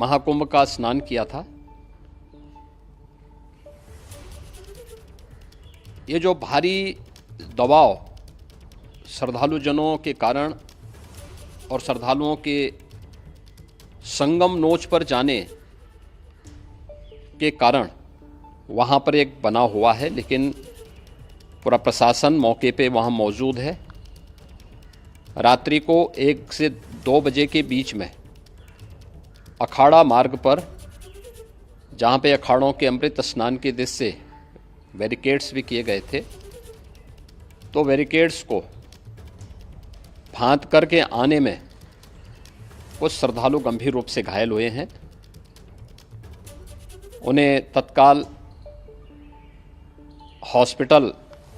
महाकुंभ का स्नान किया था। ये जो भारी दबाव श्रद्धालुजनों के कारण और श्रद्धालुओं के संगम नोच पर जाने के कारण वहाँ पर एक बना हुआ है, लेकिन पूरा प्रशासन मौके पे वहाँ मौजूद है। रात्रि को 1 से 2 बजे के बीच में अखाड़ा मार्ग पर, जहाँ पे अखाड़ों के अमृत स्नान के दृश्य से बैरिकेड्स भी किए गए थे, तो बैरिकेड्स को फांद करके आने में कुछ श्रद्धालु गंभीर रूप से घायल हुए हैं। उन्हें तत्काल हॉस्पिटल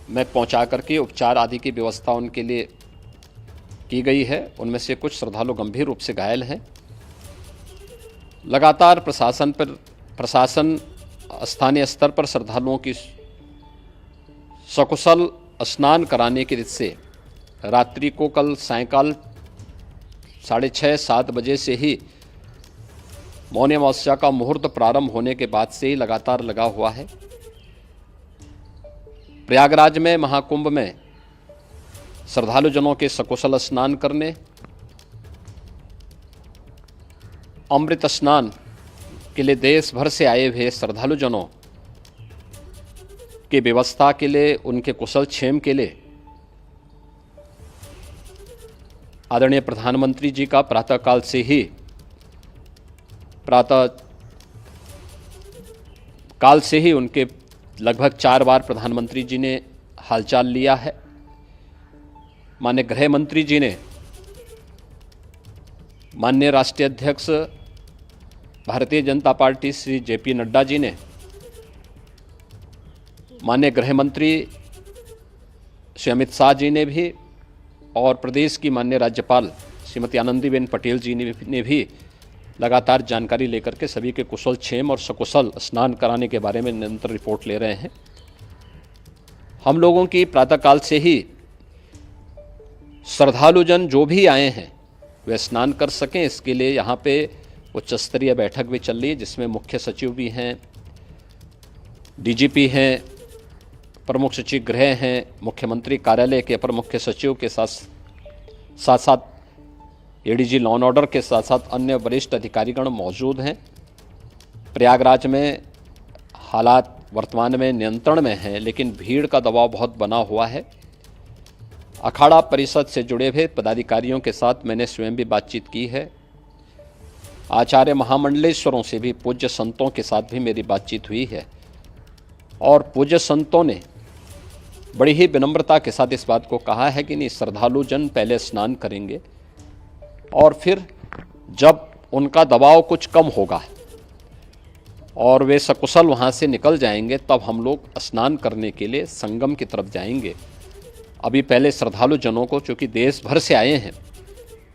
में पहुंचा करके उपचार आदि की व्यवस्था उनके लिए की गई है। उनमें से कुछ श्रद्धालु गंभीर रूप से घायल हैं। लगातार प्रशासन स्थानीय स्तर पर श्रद्धालुओं की सकुशल स्नान कराने के दृष्टि से रात्रि को कल सायंकाल 6:30-7 बजे से ही मौनी अमावस्या का मुहूर्त प्रारंभ होने के बाद से ही लगातार लगा हुआ है। प्रयागराज में महाकुंभ में श्रद्धालुजनों के सकुशल स्नान करने, अमृत स्नान के लिए देश भर से आए हुए श्रद्धालुजनों की व्यवस्था के लिए, उनके कुशल क्षेम के लिए आदरणीय प्रधानमंत्री जी का प्रातःकाल से ही उनके लगभग 4 बार प्रधानमंत्री जी ने हालचाल लिया है। माननीय गृह मंत्री जी ने, माननीय राष्ट्रीय अध्यक्ष भारतीय जनता पार्टी श्री JP नड्डा जी ने, माननीय गृह मंत्री श्री अमित शाह जी ने भी, और प्रदेश की माननीय राज्यपाल श्रीमती आनंदीबेन पटेल जी ने भी लगातार जानकारी लेकर के सभी के कुशल क्षेम और सकुशल स्नान कराने के बारे में निरंतर रिपोर्ट ले रहे हैं। हम लोगों की प्रातःकाल से ही श्रद्धालुजन जो भी आए हैं वे स्नान कर सकें, इसके लिए यहाँ पे उच्च स्तरीय बैठक भी चल रही है, जिसमें मुख्य सचिव भी हैं, DGP हैं, प्रमुख सचिव गृह हैं, मुख्यमंत्री कार्यालय के अपर मुख्य सचिव के साथ साथ ADG लॉ एंड ऑर्डर के साथ साथ अन्य वरिष्ठ अधिकारीगण मौजूद हैं। प्रयागराज में हालात वर्तमान में नियंत्रण में हैं, लेकिन भीड़ का दबाव बहुत बना हुआ है। अखाड़ा परिषद से जुड़े हुए पदाधिकारियों के साथ मैंने स्वयं भी बातचीत की है। आचार्य महामंडलेश्वरों से भी, पूज्य संतों के साथ भी मेरी बातचीत हुई है, और पूज्य संतों ने बड़ी ही विनम्रता के साथ इस बात को कहा है कि नहीं, श्रद्धालु जन पहले स्नान करेंगे और फिर जब उनका दबाव कुछ कम होगा और वे सकुशल वहाँ से निकल जाएंगे, तब हम लोग स्नान करने के लिए संगम की तरफ जाएंगे। अभी पहले श्रद्धालु जनों को, चूँकि देश भर से आए हैं,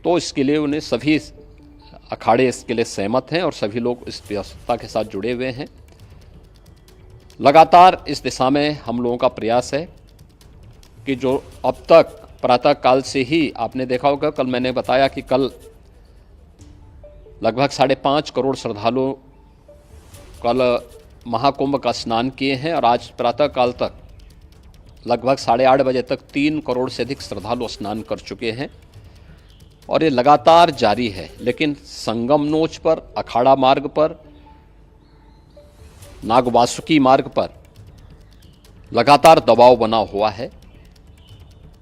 तो इसके लिए उन्हें सभी अखाड़े इसके लिए सहमत हैं और सभी लोग इस व्यवस्था के साथ जुड़े हुए हैं। लगातार इस दिशा में हम लोगों का प्रयास है कि जो अब तक प्रातःकाल से ही आपने देखा होगा, कल मैंने बताया कि कल लगभग 5.5 करोड़ श्रद्धालु कल महाकुंभ का स्नान किए हैं, और आज प्रातःकाल तक लगभग 8:30 बजे तक 3 करोड़ से अधिक श्रद्धालु स्नान कर चुके हैं, और ये लगातार जारी है। लेकिन संगम नोच पर, अखाड़ा मार्ग पर, नागवासुकी मार्ग पर लगातार दबाव बना हुआ है,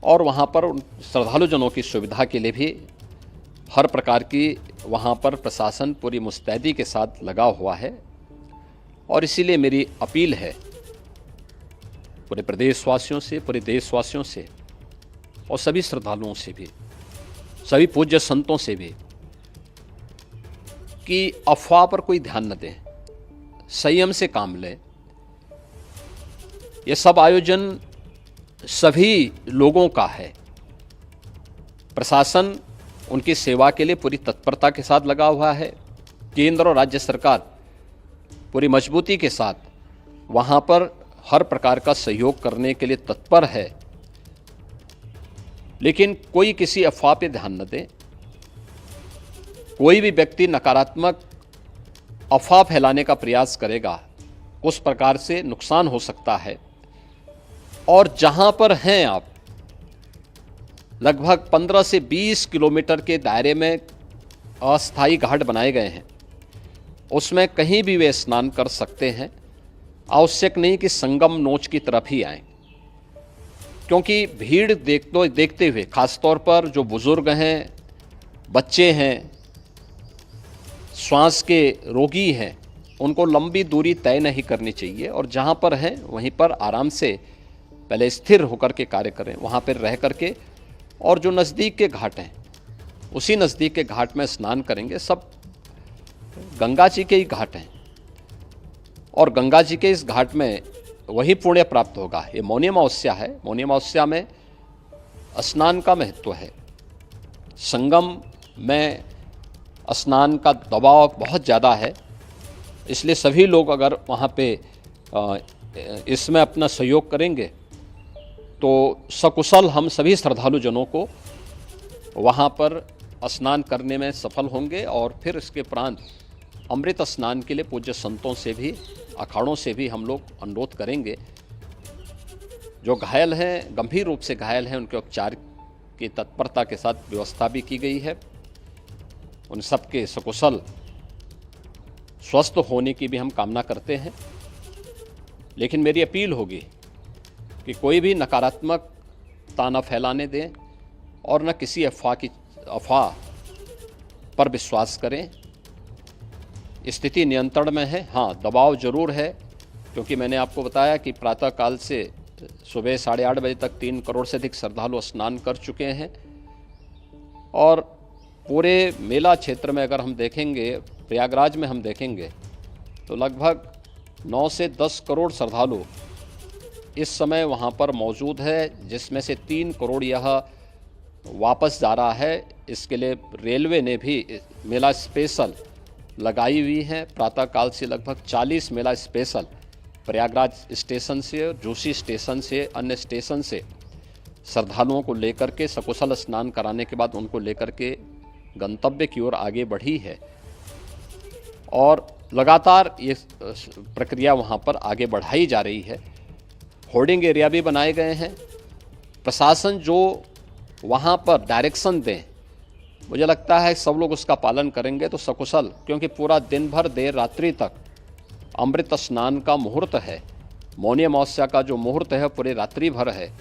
और वहाँ पर श्रद्धालुजनों की सुविधा के लिए भी हर प्रकार की वहाँ पर प्रशासन पूरी मुस्तैदी के साथ लगा हुआ है। और इसीलिए मेरी अपील है पूरे प्रदेशवासियों से, पूरे देशवासियों से, और सभी श्रद्धालुओं से भी, सभी पूज्य संतों से भी, कि अफवाह पर कोई ध्यान न दें, संयम से काम लें। ये सब आयोजन सभी लोगों का है। प्रशासन उनकी सेवा के लिए पूरी तत्परता के साथ लगा हुआ है। केंद्र और राज्य सरकार पूरी मजबूती के साथ वहाँ पर हर प्रकार का सहयोग करने के लिए तत्पर है। लेकिन कोई किसी अफवाह पे ध्यान न दे। कोई भी व्यक्ति नकारात्मक अफवाह फैलाने का प्रयास करेगा उस प्रकार से नुकसान हो सकता है। और जहां पर हैं आप, लगभग 15 से 20 किलोमीटर के दायरे में अस्थायी घाट बनाए गए हैं, उसमें कहीं भी वे स्नान कर सकते हैं। आवश्यक नहीं कि संगम नोच की तरफ ही आएं, क्योंकि भीड़ देखते हुए खासतौर पर जो बुजुर्ग हैं, बच्चे हैं, श्वास के रोगी हैं, उनको लंबी दूरी तय नहीं करनी चाहिए और जहाँ पर हैं वहीं पर आराम से पहले स्थिर होकर के कार्य करें, वहाँ पर रह करके। और जो नज़दीक के घाट हैं उसी नज़दीक के घाट में स्नान करेंगे। सब गंगा जी के ही घाट हैं और गंगा जी के इस घाट में वही पुण्य प्राप्त होगा। ये मौनी अमावस्या है, मौनी अमावस्या में स्नान का महत्व है। संगम में स्नान का दबाव बहुत ज़्यादा है, इसलिए सभी लोग अगर वहाँ पे इसमें अपना सहयोग करेंगे तो सकुशल हम सभी श्रद्धालु जनों को वहाँ पर स्नान करने में सफल होंगे। और फिर इसके उपरांत अमृत स्नान के लिए पूज्य संतों से भी, अखाड़ों से भी हम लोग अनुरोध करेंगे। जो घायल हैं, गंभीर रूप से घायल हैं, उनके उपचार की तत्परता के साथ व्यवस्था भी की गई है। उन सबके सकुशल स्वस्थ होने की भी हम कामना करते हैं। लेकिन मेरी अपील होगी कि कोई भी नकारात्मकता न फैलाने दें और न किसी अफवाह पर विश्वास करें। स्थिति नियंत्रण में है। हाँ, दबाव जरूर है, क्योंकि मैंने आपको बताया कि प्रातःकाल से सुबह 8:30 बजे तक 3 करोड़ से अधिक श्रद्धालु स्नान कर चुके हैं। और पूरे मेला क्षेत्र में अगर हम देखेंगे, प्रयागराज में हम देखेंगे तो लगभग 9 से 10 करोड़ श्रद्धालु इस समय वहाँ पर मौजूद है, जिसमें से 3 करोड़ यह वापस जा रहा है। इसके लिए रेलवे ने भी मेला स्पेशल लगाई हुई है। प्रातःकाल से लगभग 40 मेला स्पेशल प्रयागराज स्टेशन से, जोशी स्टेशन से, अन्य स्टेशन से श्रद्धालुओं को लेकर के सकुशल स्नान कराने के बाद उनको लेकर के गंतव्य की ओर आगे बढ़ी है। और लगातार ये प्रक्रिया वहाँ पर आगे बढ़ाई जा रही है। होर्डिंग एरिया भी बनाए गए हैं। प्रशासन जो वहाँ पर डायरेक्शन दें, मुझे लगता है सब लोग उसका पालन करेंगे तो सकुशल, क्योंकि पूरा दिन भर देर रात्रि तक अमृत स्नान का मुहूर्त है। मौनी अमावस्या का जो मुहूर्त है पूरे रात्रि भर है,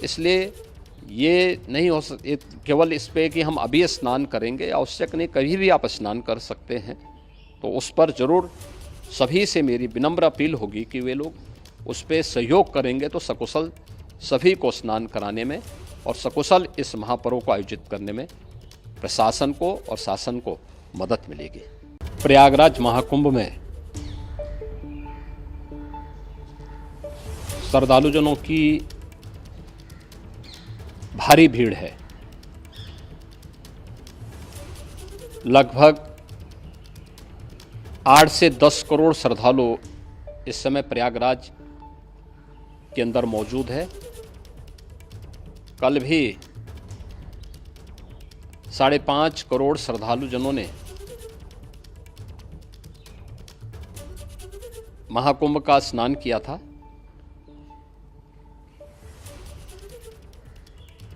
इसलिए ये नहीं हो केवल इस पे कि हम अभी स्नान करेंगे। आवश्यक नहीं, कभी भी आप स्नान कर सकते हैं। तो उस पर ज़रूर सभी से मेरी विनम्र अपील होगी कि वे लोग उस पर सहयोग करेंगे तो सकुशल सभी को स्नान कराने में और सकुशल इस महापर्व को आयोजित करने में प्रशासन को और शासन को मदद मिलेगी। प्रयागराज महाकुंभ में श्रद्धालुजनों की भारी भीड़ है। लगभग 8 से 10 करोड़ श्रद्धालु इस समय प्रयागराज के अंदर मौजूद है। कल भी 5.5 करोड़ श्रद्धालु जनों ने महाकुंभ का स्नान किया था।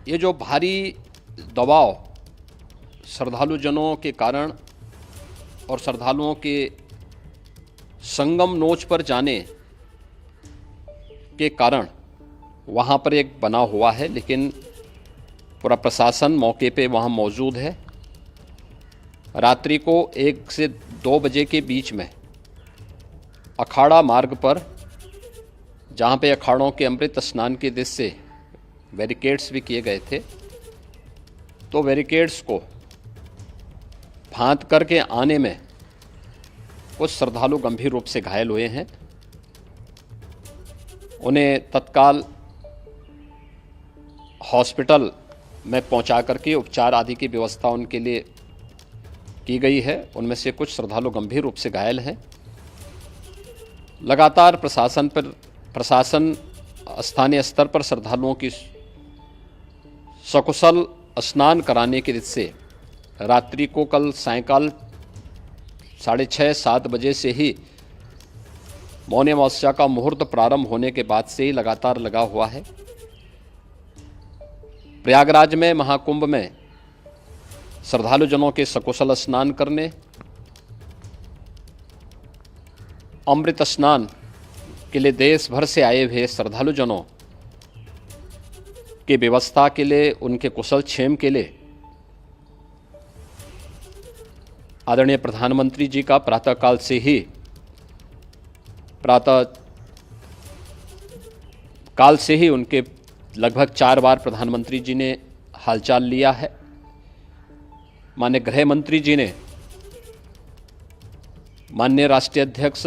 ये जो भारी दबाव श्रद्धालु जनों के कारण और श्रद्धालुओं के संगम नोच पर जाने के कारण वहाँ पर एक बना हुआ है, लेकिन पूरा प्रशासन मौके पे वहाँ मौजूद है। रात्रि को 1 से 2 बजे के बीच में अखाड़ा मार्ग पर, जहाँ पे अखाड़ों के अमृत स्नान के दृश्य से बैरिकेड्स भी किए गए थे, तो बैरिकेड्स को फांद करके आने में कुछ श्रद्धालु गंभीर रूप से घायल हुए हैं। उन्हें तत्काल हॉस्पिटल में पहुंचा करके उपचार आदि की व्यवस्था उनके लिए की गई है। उनमें से कुछ श्रद्धालु गंभीर रूप से घायल हैं। लगातार प्रशासन स्थानीय स्तर पर श्रद्धालुओं की सकुशल स्नान कराने के दृष्टि से रात्रि को कल सायंकाल 6:30-7 बजे से ही मौनी अमावस्या का मुहूर्त प्रारंभ होने के बाद से ही लगातार लगा हुआ है। प्रयागराज में महाकुंभ में श्रद्धालुजनों के सकुशल स्नान करने, अमृत स्नान के लिए देश भर से आए हुए श्रद्धालुजनों की व्यवस्था के लिए, उनके कुशल क्षेम के लिए आदरणीय प्रधानमंत्री जी का प्रातःकाल से ही उनके लगभग 4 बार प्रधानमंत्री जी ने हालचाल लिया है। माननीय गृह मंत्री जी ने, माननीय राष्ट्रीय अध्यक्ष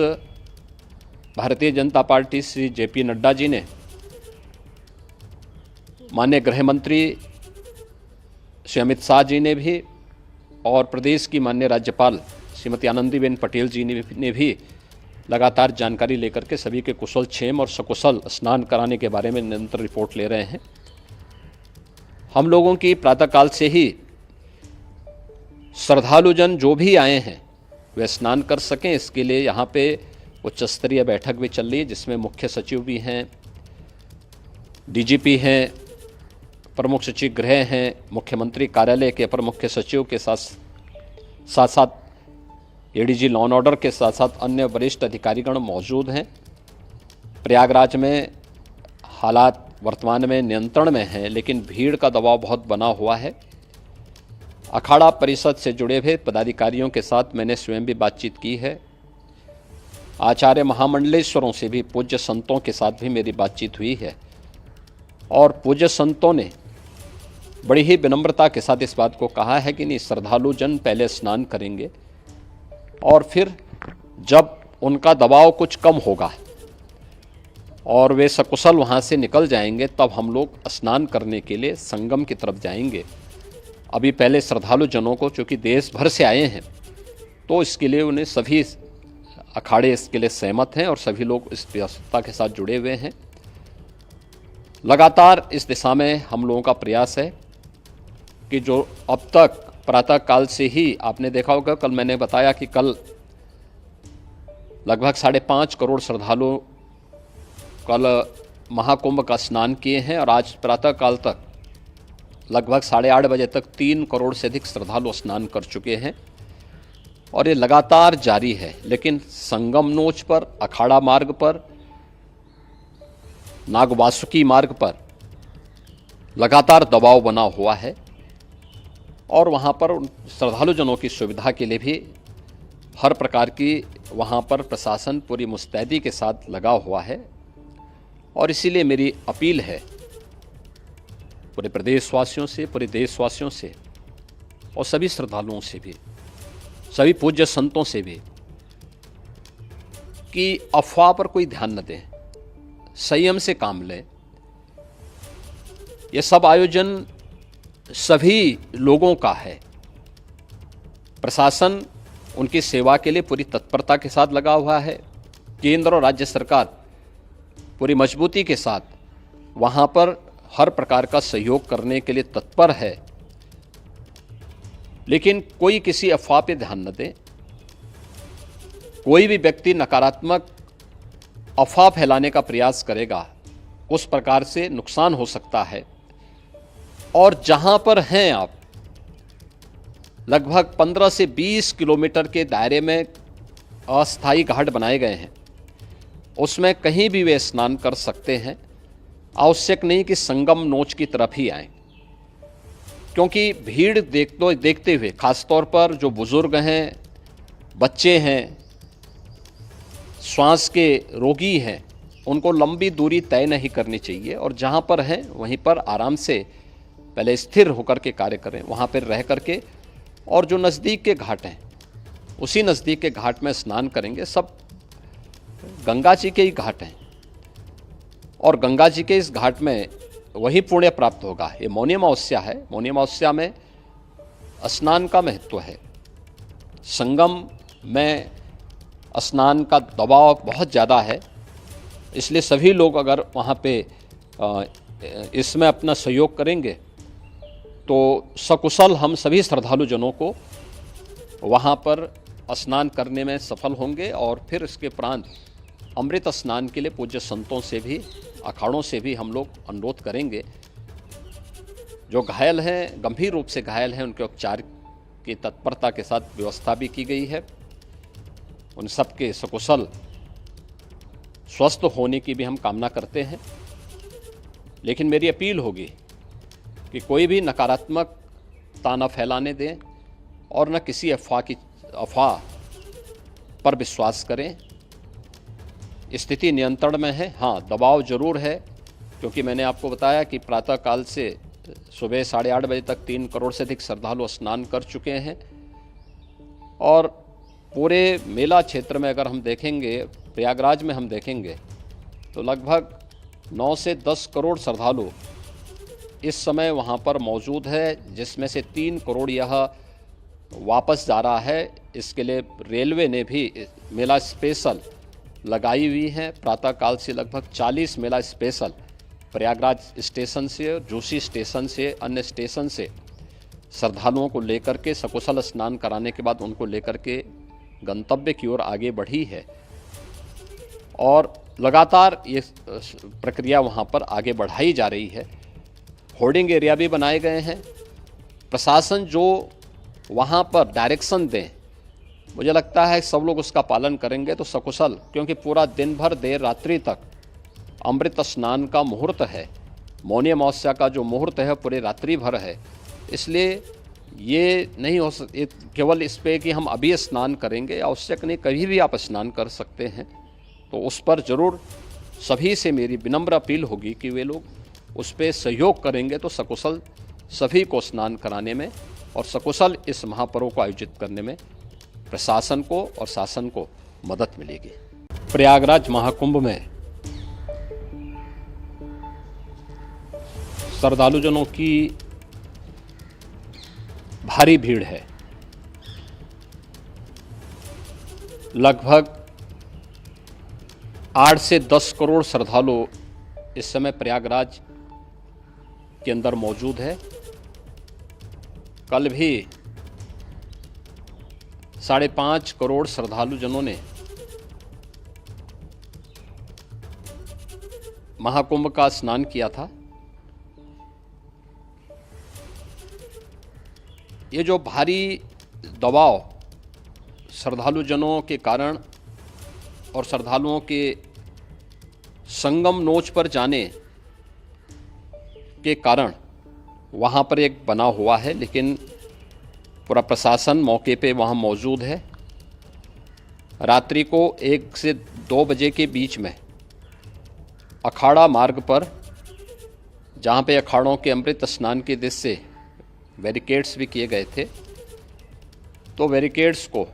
भारतीय जनता पार्टी श्री JP नड्डा जी ने, माननीय गृह मंत्री श्री अमित शाह जी ने भी, और प्रदेश की माननीय राज्यपाल श्रीमती आनंदीबेन पटेल जी ने भी लगातार जानकारी लेकर के सभी के कुशल क्षेम और सकुशल स्नान कराने के बारे में निरंतर रिपोर्ट ले रहे हैं। हम लोगों की प्रातःकाल से ही श्रद्धालुजन जो भी आए हैं वे स्नान कर सकें, इसके लिए यहाँ पे उच्च स्तरीय बैठक भी चल रही है, जिसमें मुख्य सचिव भी हैं, DGP हैं, प्रमुख सचिव गृह हैं, मुख्यमंत्री कार्यालय के अपर मुख्य सचिव के साथ ADG लॉ एंड ऑर्डर के साथ साथ अन्य वरिष्ठ अधिकारीगण मौजूद हैं। प्रयागराज में हालात वर्तमान में नियंत्रण में हैं, लेकिन भीड़ का दबाव बहुत बना हुआ है। अखाड़ा परिषद से जुड़े हुए पदाधिकारियों के साथ मैंने स्वयं भी बातचीत की है। आचार्य महामंडलेश्वरों से भी, पूज्य संतों के साथ भी मेरी बातचीत हुई है, और पूज्य संतों ने बड़ी ही विनम्रता के साथ इस बात को कहा है कि नहीं, श्रद्धालु जन पहले स्नान करेंगे और फिर जब उनका दबाव कुछ कम होगा और वे सकुशल वहाँ से निकल जाएंगे, तब हम लोग स्नान करने के लिए संगम की तरफ जाएंगे। अभी पहले श्रद्धालु जनों को, चूँकि देश भर से आए हैं, तो इसके लिए उन्हें सभी अखाड़े इसके लिए सहमत हैं और सभी लोग इस व्यवस्था के साथ जुड़े हुए हैं। लगातार इस दिशा में हम लोगों का प्रयास है कि जो अब तक प्रातःकाल से ही आपने देखा होगा, कल मैंने बताया कि कल लगभग 5.5 करोड़ श्रद्धालु कल महाकुंभ का स्नान किए हैं, और आज प्रातःकाल तक लगभग 8:30 बजे तक 3 करोड़ से अधिक श्रद्धालु स्नान कर चुके हैं, और ये लगातार जारी है। लेकिन संगम नोच पर, अखाड़ा मार्ग पर, नागवासुकी मार्ग पर लगातार दबाव बना हुआ है, और वहाँ पर श्रद्धालुजनों की सुविधा के लिए भी हर प्रकार की वहाँ पर प्रशासन पूरी मुस्तैदी के साथ लगा हुआ है। और इसीलिए मेरी अपील है पूरे प्रदेशवासियों से, पूरे देशवासियों से, और सभी श्रद्धालुओं से भी, सभी पूज्य संतों से भी, कि अफवाह पर कोई ध्यान न दें, संयम से काम लें। ये सब आयोजन सभी लोगों का है। प्रशासन उनकी सेवा के लिए पूरी तत्परता के साथ लगा हुआ है। केंद्र और राज्य सरकार पूरी मजबूती के साथ वहाँ पर हर प्रकार का सहयोग करने के लिए तत्पर है। लेकिन कोई किसी अफवाह पे ध्यान न दे। कोई भी व्यक्ति नकारात्मक अफवाह फैलाने का प्रयास करेगा, उस प्रकार से नुकसान हो सकता है। और जहां पर हैं आप, लगभग 15 से 20 किलोमीटर के दायरे में अस्थायी घाट बनाए गए हैं, उसमें कहीं भी वे स्नान कर सकते हैं। आवश्यक नहीं कि संगम नोच की तरफ ही आएं, क्योंकि भीड़ देखते हुए, खासतौर पर जो बुजुर्ग हैं, बच्चे हैं, श्वास के रोगी हैं, उनको लंबी दूरी तय नहीं करनी चाहिए, और जहाँ पर हैं वहीं पर आराम से पहले स्थिर होकर के कार्य करें, वहाँ पर रह करके, और जो नज़दीक के घाट हैं उसी नज़दीक के घाट में स्नान करेंगे। सब गंगा जी के ही घाट हैं, और गंगा जी के इस घाट में वही पुण्य प्राप्त होगा। ये मौनी अमावस्या है, मौनी अमावस्या में स्नान का महत्व है। संगम में स्नान का दबाव बहुत ज़्यादा है, इसलिए सभी लोग अगर वहाँ पे इसमें अपना सहयोग करेंगे तो सकुशल हम सभी श्रद्धालु जनों को वहाँ पर स्नान करने में सफल होंगे और फिर इसके उपरांत अमृत स्नान के लिए पूज्य संतों से भी, अखाड़ों से भी हम लोग अनुरोध करेंगे। जो घायल हैं, गंभीर रूप से घायल हैं, उनके उपचार की तत्परता के साथ व्यवस्था भी की गई है। उन सबके सकुशल स्वस्थ होने की भी हम कामना करते हैं। लेकिन मेरी अपील होगी कि कोई भी नकारात्मकता न फैलाने दें और न किसी अफवाह पर विश्वास करें। स्थिति नियंत्रण में है। हाँ, दबाव जरूर है, क्योंकि मैंने आपको बताया कि प्रातःकाल से सुबह 8:30 बजे तक 3 करोड़ से अधिक श्रद्धालु स्नान कर चुके हैं। और पूरे मेला क्षेत्र में अगर हम देखेंगे, प्रयागराज में हम देखेंगे, तो लगभग 9 से 10 करोड़ श्रद्धालु इस समय वहाँ पर मौजूद है, जिसमें से 3 करोड़ यह वापस जा रहा है। इसके लिए रेलवे ने भी मेला स्पेशल लगाई हुई है। प्रातःकाल से लगभग 40 मेला स्पेशल प्रयागराज स्टेशन से, जोशी स्टेशन से, अन्य स्टेशन से श्रद्धालुओं को लेकर के सकुशल स्नान कराने के बाद उनको लेकर के गंतव्य की ओर आगे बढ़ी है। और लगातार ये प्रक्रिया वहाँ पर आगे बढ़ाई जा रही है। होर्डिंग एरिया भी बनाए गए हैं। प्रशासन जो वहाँ पर डायरेक्शन दें, मुझे लगता है सब लोग उसका पालन करेंगे तो सकुशल, क्योंकि पूरा दिन भर देर रात्रि तक अमृत स्नान का मुहूर्त है। मौनी अमावस्या का जो मुहूर्त है पूरे रात्रि भर है। इसलिए ये नहीं हो केवल इस पे कि हम अभी स्नान करेंगे, आवश्यक नहीं, कभी भी आप स्नान कर सकते हैं। तो उस पर ज़रूर सभी से मेरी विनम्र अपील होगी कि वे लोग उस पर सहयोग करेंगे तो सकुशल सभी को स्नान कराने में और सकुशल इस महापर्व को आयोजित करने में प्रशासन को और शासन को मदद मिलेगी। प्रयागराज महाकुंभ में श्रद्धालुजनों की भारी भीड़ है। लगभग 8 से 10 करोड़ श्रद्धालु इस समय प्रयागराज के अंदर मौजूद है। कल भी 5.5 करोड़ श्रद्धालुजनों ने महाकुंभ का स्नान किया था। ये जो भारी दबाव श्रद्धालुजनों के कारण और श्रद्धालुओं के संगम नोच पर जाने के कारण वहाँ पर एक बना हुआ है, लेकिन पूरा प्रशासन मौके पे वहाँ मौजूद है। रात्रि को 1 से 2 बजे के बीच में अखाड़ा मार्ग पर, जहाँ पे अखाड़ों के अमृत स्नान के दृश्य से बैरिकेड्स भी किए गए थे, तो बैरिकेड्स को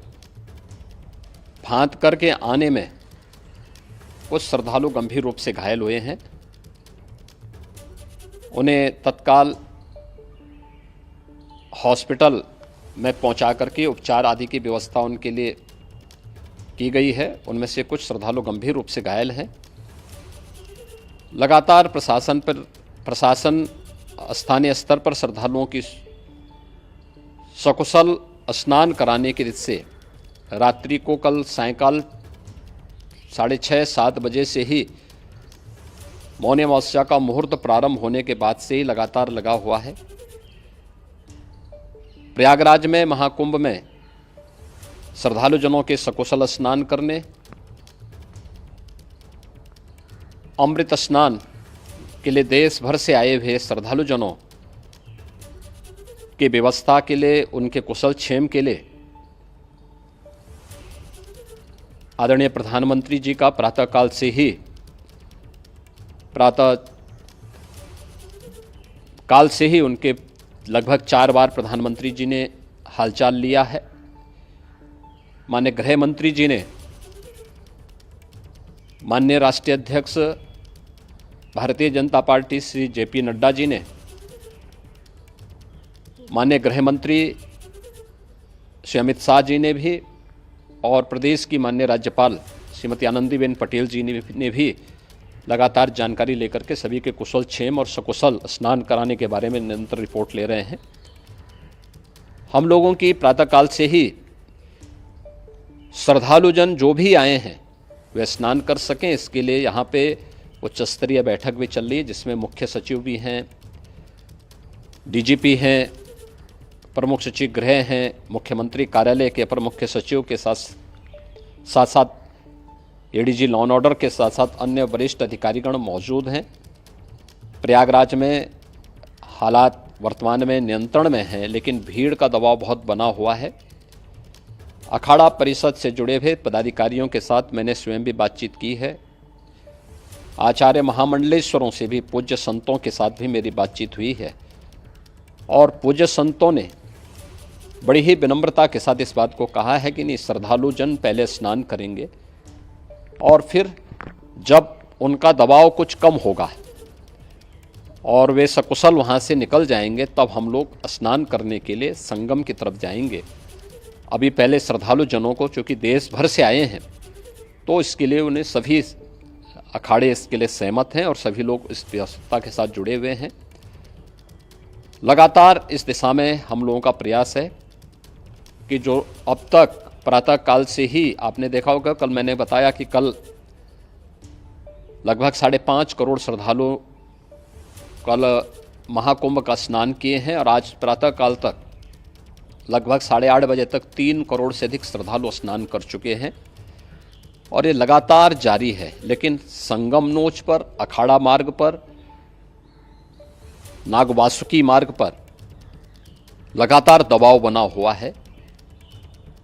फांद करके आने में कुछ श्रद्धालु गंभीर रूप से घायल हुए हैं। उन्हें तत्काल हॉस्पिटल में पहुंचा करके उपचार आदि की व्यवस्था उनके लिए की गई है। उनमें से कुछ श्रद्धालु गंभीर रूप से घायल हैं। लगातार प्रशासन स्थानीय स्तर पर श्रद्धालुओं की सकुशल स्नान कराने के दृष्टि से रात्रि को कल सायंकाल 6:30-7 बजे से ही मौनी अमावस्या का मुहूर्त प्रारंभ होने के बाद से ही लगातार लगा हुआ है। प्रयागराज में महाकुंभ में श्रद्धालुजनों के सकुशल स्नान करने, अमृत स्नान के लिए देश भर से आए हुए श्रद्धालुजनों की व्यवस्था के लिए, उनके कुशल क्षेम के लिए आदरणीय प्रधानमंत्री जी का प्रातःकाल से ही उनके लगभग 4 बार प्रधानमंत्री जी ने हालचाल लिया है। माननीय गृह मंत्री जी ने, माननीय राष्ट्रीय अध्यक्ष भारतीय जनता पार्टी श्री JP नड्डा जी ने, माननीय गृह मंत्री श्री अमित शाह जी ने भी, और प्रदेश की माननीय राज्यपाल श्रीमती आनंदीबेन पटेल जी ने भी लगातार जानकारी लेकर के सभी के कुशल क्षेम और सकुशल स्नान कराने के बारे में निरंतर रिपोर्ट ले रहे हैं। हम लोगों की प्रातःकाल से ही श्रद्धालुजन जो भी आए हैं वे स्नान कर सकें, इसके लिए यहाँ पे उच्च स्तरीय बैठक भी चल रही है, जिसमें मुख्य सचिव भी हैं, डीजीपी हैं, प्रमुख सचिव गृह हैं, मुख्यमंत्री कार्यालय के अपर मुख्य सचिव के साथ साथ एडीजी लॉ एंड ऑर्डर के साथ साथ अन्य वरिष्ठ अधिकारीगण मौजूद हैं। प्रयागराज में हालात वर्तमान में नियंत्रण में हैं, लेकिन भीड़ का दबाव बहुत बना हुआ है। अखाड़ा परिषद से जुड़े हुए पदाधिकारियों के साथ मैंने स्वयं भी बातचीत की है। आचार्य महामंडलेश्वरों से भी, पूज्य संतों के साथ भी मेरी बातचीत हुई है और पूज्य संतों ने बड़ी ही विनम्रता के साथ इस बात को कहा है कि नहीं, श्रद्धालु जन पहले स्नान करेंगे और फिर जब उनका दबाव कुछ कम होगा और वे सकुशल वहाँ से निकल जाएंगे, तब हम लोग स्नान करने के लिए संगम की तरफ जाएंगे। अभी पहले श्रद्धालु जनों को, चूँकि देश भर से आए हैं, तो इसके लिए उन्हें सभी अखाड़े इसके लिए सहमत हैं और सभी लोग इस व्यवस्था के साथ जुड़े हुए हैं। लगातार इस दिशा में हम लोगों का प्रयास है कि जो अब तक प्रातः काल से ही आपने देखा होगा, कल मैंने बताया कि कल लगभग 5.5 करोड़ श्रद्धालु कल महाकुंभ का स्नान किए हैं और आज प्रातः काल तक लगभग 8:30 बजे तक 3 करोड़ से अधिक श्रद्धालु स्नान कर चुके हैं और ये लगातार जारी है। लेकिन संगम नोच पर, अखाड़ा मार्ग पर, नागवासुकी मार्ग पर लगातार दबाव बना हुआ है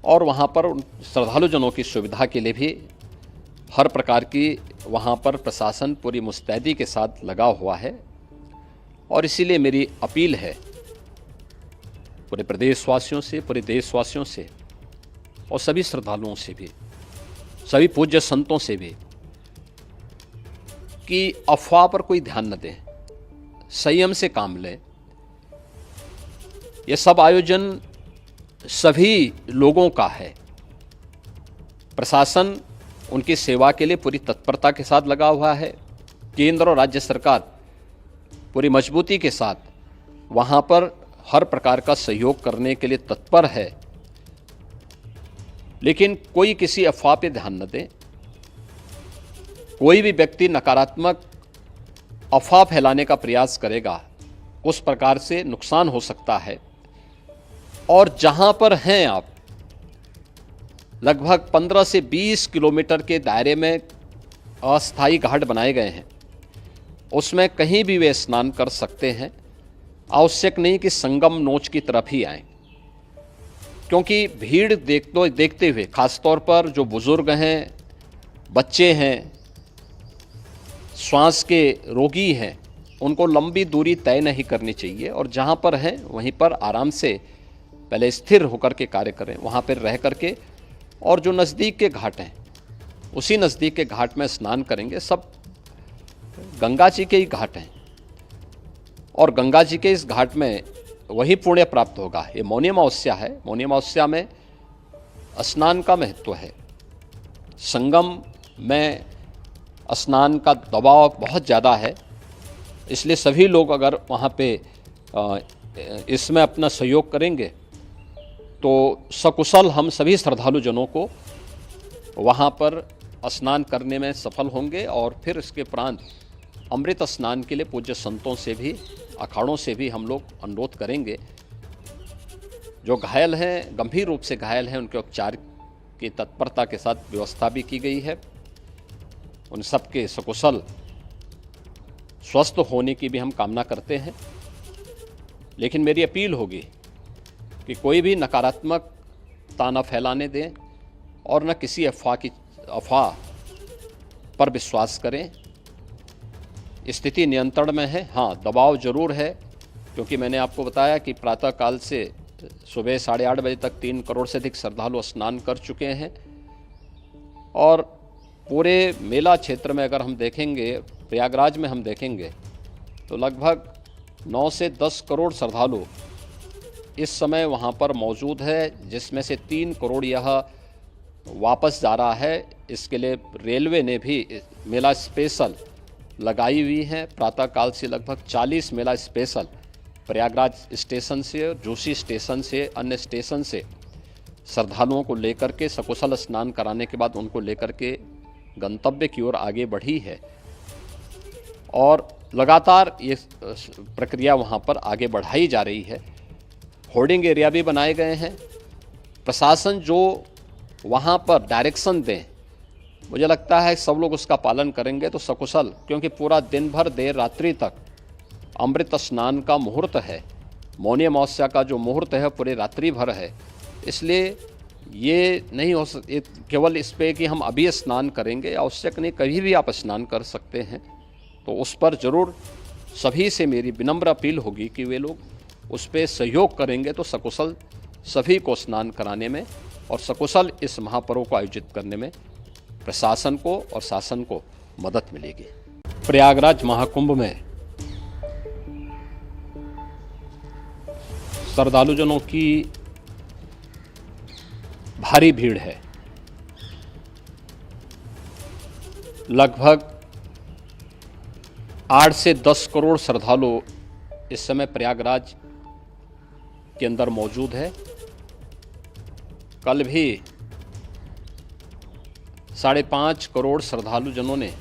और वहाँ पर श्रद्धालु जनों की सुविधा के लिए भी हर प्रकार की वहाँ पर प्रशासन पूरी मुस्तैदी के साथ लगा हुआ है। और इसीलिए मेरी अपील है पूरे प्रदेशवासियों से, पूरे देशवासियों से और सभी श्रद्धालुओं से भी, सभी पूज्य संतों से भी, कि अफवाह पर कोई ध्यान न दें, संयम से काम लें। ये सब आयोजन सभी लोगों का है। प्रशासन उनकी सेवा के लिए पूरी तत्परता के साथ लगा हुआ है। केंद्र और राज्य सरकार पूरी मजबूती के साथ वहाँ पर हर प्रकार का सहयोग करने के लिए तत्पर है। लेकिन कोई किसी अफवाह पे ध्यान न दें। कोई भी व्यक्ति नकारात्मक अफवाह फैलाने का प्रयास करेगा, उस प्रकार से नुकसान हो सकता है। और जहां पर हैं आप, लगभग 15 से 20 किलोमीटर के दायरे में अस्थायी घाट बनाए गए हैं, उसमें कहीं भी वे स्नान कर सकते हैं। आवश्यक नहीं कि संगम नोच की तरफ ही आएं, क्योंकि भीड़ देखते हुए, खासतौर पर जो बुजुर्ग हैं, बच्चे हैं, श्वास के रोगी हैं, उनको लंबी दूरी तय नहीं करनी चाहिए और जहाँ पर हैं वहीं पर आराम से पहले स्थिर होकर के कार्य करें, वहाँ पर रह करके। और जो नज़दीक के घाट हैं, उसी नज़दीक के घाट में स्नान करेंगे। सब गंगा जी के ही घाट हैं और गंगा जी के इस घाट में वही पुण्य प्राप्त होगा। ये मौनी अमावस्या है, मौनी अमावस्या में स्नान का महत्व है। संगम में स्नान का दबाव बहुत ज़्यादा है, इसलिए सभी लोग अगर वहाँ पे इसमें अपना सहयोग करेंगे तो सकुशल हम सभी श्रद्धालु जनों को वहाँ पर स्नान करने में सफल होंगे। और फिर इसके उपरांत अमृत स्नान के लिए पूज्य संतों से भी, अखाड़ों से भी हम लोग अनुरोध करेंगे। जो घायल हैं, गंभीर रूप से घायल हैं, उनके उपचार की तत्परता के साथ व्यवस्था भी की गई है। उन सबके सकुशल स्वस्थ होने की भी हम कामना करते हैं। लेकिन मेरी अपील होगी कि कोई भी नकारात्मकता न फैलाने दें और न किसी अफवाह पर विश्वास करें। स्थिति नियंत्रण में है। हाँ, दबाव जरूर है, क्योंकि मैंने आपको बताया कि प्रातःकाल से सुबह 8:30 बजे तक 3 करोड़ से अधिक श्रद्धालु स्नान कर चुके हैं। और पूरे मेला क्षेत्र में अगर हम देखेंगे, प्रयागराज में हम देखेंगे, तो लगभग 9 से 10 करोड़ श्रद्धालु इस समय वहाँ पर मौजूद है, जिसमें से 3 करोड़ यह वापस जा रहा है। इसके लिए रेलवे ने भी मेला स्पेशल लगाई हुई है। प्रातःकाल से लगभग 40 मेला स्पेशल प्रयागराज स्टेशन से, जोशी स्टेशन से, अन्य स्टेशन से श्रद्धालुओं को लेकर के सकुशल स्नान कराने के बाद उनको लेकर के गंतव्य की ओर आगे बढ़ी है और लगातार ये प्रक्रिया वहाँ पर आगे बढ़ाई जा रही है। होर्डिंग एरिया भी बनाए गए हैं। प्रशासन जो वहाँ पर डायरेक्शन दें, मुझे लगता है सब लोग उसका पालन करेंगे तो सकुशल, क्योंकि पूरा दिन भर देर रात्रि तक अमृत स्नान का मुहूर्त है। मौनी अमावस्या का जो मुहूर्त है पूरे रात्रि भर है, इसलिए ये नहीं हो केवल इस पे कि हम अभी स्नान करेंगे, आवश्यक नहीं, कभी भी आप स्नान कर सकते हैं। तो उस पर ज़रूर सभी से मेरी विनम्र अपील होगी कि वे लोग उस पर सहयोग करेंगे तो सकुशल सभी को स्नान कराने में और सकुशल इस महापर्व को आयोजित करने में प्रशासन को और शासन को मदद मिलेगी। प्रयागराज महाकुंभ में श्रद्धालुजनों की भारी भीड़ है। लगभग 8 से 10 करोड़ श्रद्धालु इस समय प्रयागराज के अंदर मौजूद है। कल भी 5.5 करोड़ श्रद्धालुजनों ने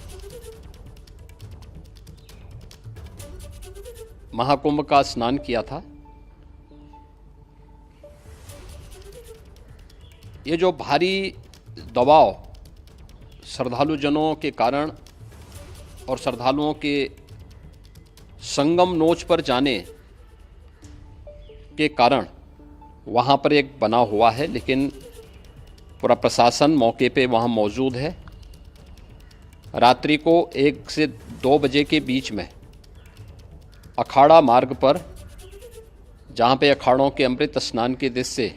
महाकुंभ का स्नान किया था। ये जो भारी दबाव श्रद्धालुजनों के कारण और श्रद्धालुओं के संगम नोच पर जाने के कारण वहाँ पर एक बना हुआ है, लेकिन पूरा प्रशासन मौके पे वहाँ मौजूद है। रात्रि को 1 से 2 बजे के बीच में अखाड़ा मार्ग पर, जहाँ पे अखाड़ों के अमृत स्नान के दृश्य से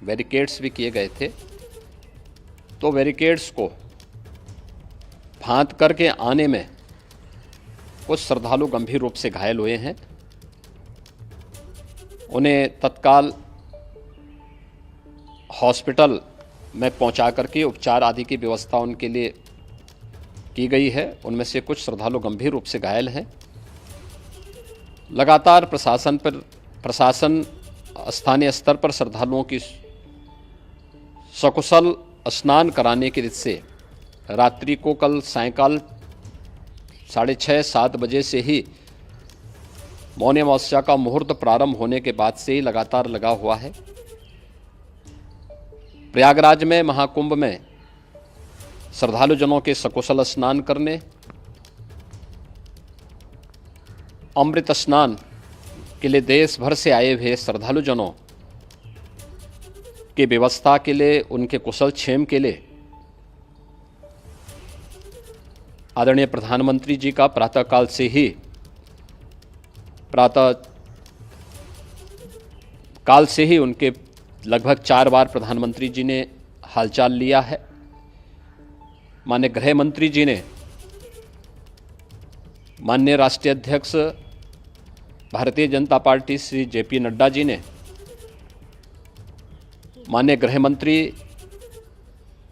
बैरिकेड्स भी किए गए थे, तो बैरिकेड्स को फांद करके आने में कुछ श्रद्धालु गंभीर रूप से घायल हुए हैं। उन्हें तत्काल हॉस्पिटल में पहुंचा करके उपचार आदि की व्यवस्था उनके लिए की गई है। उनमें से कुछ श्रद्धालु गंभीर रूप से घायल हैं। लगातार प्रशासन स्थानीय स्तर पर श्रद्धालुओं की सकुशल स्नान कराने के दृष्टि से रात्रि को कल सायंकाल 6:30-7 बजे से ही मौनी अमावस्या का मुहूर्त प्रारंभ होने के बाद से ही लगातार लगा हुआ है। प्रयागराज में महाकुंभ में श्रद्धालुजनों के सकुशल स्नान करने, अमृत स्नान के लिए देश भर से आए हुए श्रद्धालुजनों की व्यवस्था के लिए, उनके कुशल क्षेम के लिए आदरणीय प्रधानमंत्री जी का प्रातःकाल से ही उनके लगभग 4 बार प्रधानमंत्री जी ने हालचाल लिया है। माननीय गृह मंत्री जी ने, माननीय राष्ट्रीय अध्यक्ष भारतीय जनता पार्टी श्री JP नड्डा जी ने, माननीय गृह मंत्री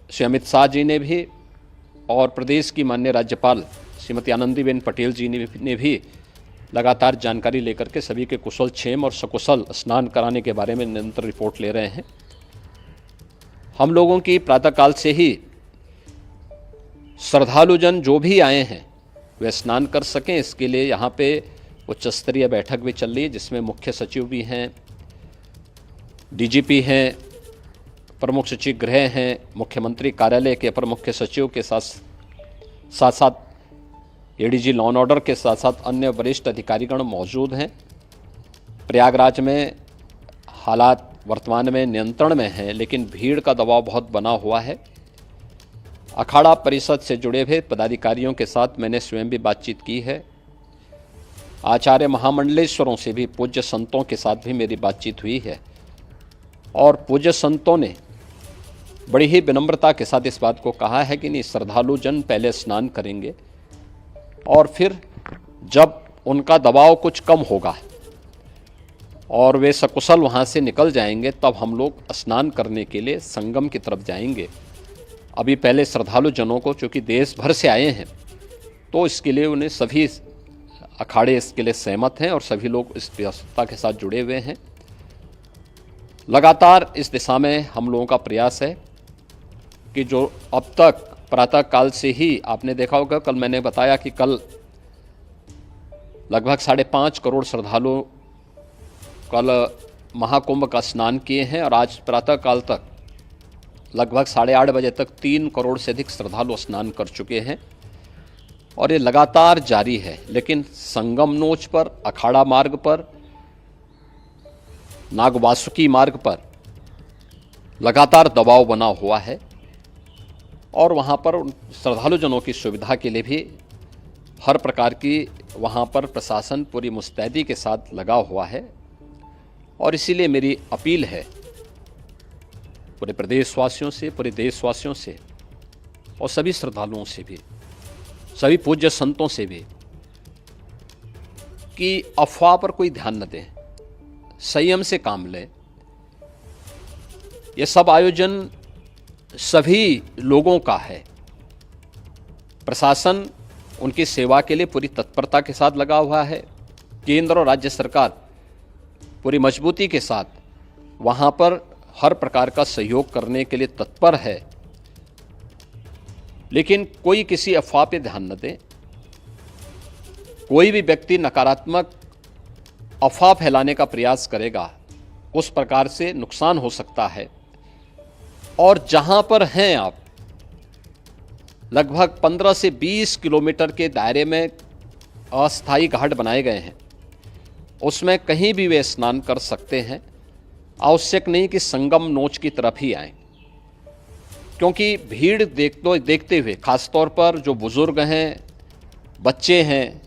श्री अमित शाह जी ने भी, और प्रदेश की माननीय राज्यपाल श्रीमती आनंदीबेन पटेल जी ने भी लगातार जानकारी लेकर के सभी के कुशल क्षेम और सकुशल स्नान कराने के बारे में निरंतर रिपोर्ट ले रहे हैं। हम लोगों की प्रातःकाल से ही श्रद्धालुजन जो भी आए हैं वे स्नान कर सकें, इसके लिए यहाँ पे उच्च स्तरीय बैठक भी चल रही है, जिसमें मुख्य सचिव भी हैं, DGP हैं, प्रमुख सचिव गृह हैं, मुख्यमंत्री कार्यालय के अपर मुख्य सचिव के साथ साथ ADG लॉ एंड ऑर्डर के साथ साथ अन्य वरिष्ठ अधिकारीगण मौजूद हैं। प्रयागराज में हालात वर्तमान में नियंत्रण में हैं, लेकिन भीड़ का दबाव बहुत बना हुआ है। अखाड़ा परिषद से जुड़े हुए पदाधिकारियों के साथ मैंने स्वयं भी बातचीत की है। आचार्य महामंडलेश्वरों से भी, पूज्य संतों के साथ भी मेरी बातचीत हुई है, और पूज्य संतों ने बड़ी ही विनम्रता के साथ इस बात को कहा है कि नहीं, श्रद्धालु जन पहले स्नान करेंगे और फिर जब उनका दबाव कुछ कम होगा और वे सकुशल वहाँ से निकल जाएंगे, तब हम लोग स्नान करने के लिए संगम की तरफ जाएंगे। अभी पहले श्रद्धालु जनों को, चूँकि देश भर से आए हैं, तो इसके लिए उन्हें सभी अखाड़े इसके लिए सहमत हैं और सभी लोग इस व्यवस्था के साथ जुड़े हुए हैं। लगातार इस दिशा में हम लोगों का प्रयास है कि जो अब तक प्रातः काल से ही आपने देखा होगा, कल मैंने बताया कि कल लगभग 5.5 करोड़ श्रद्धालु कल महाकुंभ का स्नान किए हैं और आज प्रातः काल तक लगभग 8:30 बजे तक 3 करोड़ से अधिक श्रद्धालु स्नान कर चुके हैं और ये लगातार जारी है। लेकिन संगम नोच पर, अखाड़ा मार्ग पर, नागवासुकी मार्ग पर लगातार दबाव बना हुआ है और वहाँ पर श्रद्धालुजनों की सुविधा के लिए भी हर प्रकार की वहाँ पर प्रशासन पूरी मुस्तैदी के साथ लगा हुआ है। और इसीलिए मेरी अपील है पूरे प्रदेशवासियों से, पूरे देशवासियों से और सभी श्रद्धालुओं से भी, सभी पूज्य संतों से भी कि अफवाह पर कोई ध्यान न दें, संयम से काम लें। ये सब आयोजन सभी लोगों का है। प्रशासन उनकी सेवा के लिए पूरी तत्परता के साथ लगा हुआ है। केंद्र और राज्य सरकार पूरी मजबूती के साथ वहाँ पर हर प्रकार का सहयोग करने के लिए तत्पर है। लेकिन कोई किसी अफवाह पे ध्यान न दे। कोई भी व्यक्ति नकारात्मक अफवाह फैलाने का प्रयास करेगा, उस प्रकार से नुकसान हो सकता है। और जहां पर हैं आप, लगभग 15 से 20 किलोमीटर के दायरे में अस्थायी घाट बनाए गए हैं, उसमें कहीं भी वे स्नान कर सकते हैं। आवश्यक नहीं कि संगम नोच की तरफ ही आएं, क्योंकि भीड़ देखते हुए, खासतौर पर जो बुजुर्ग हैं, बच्चे हैं,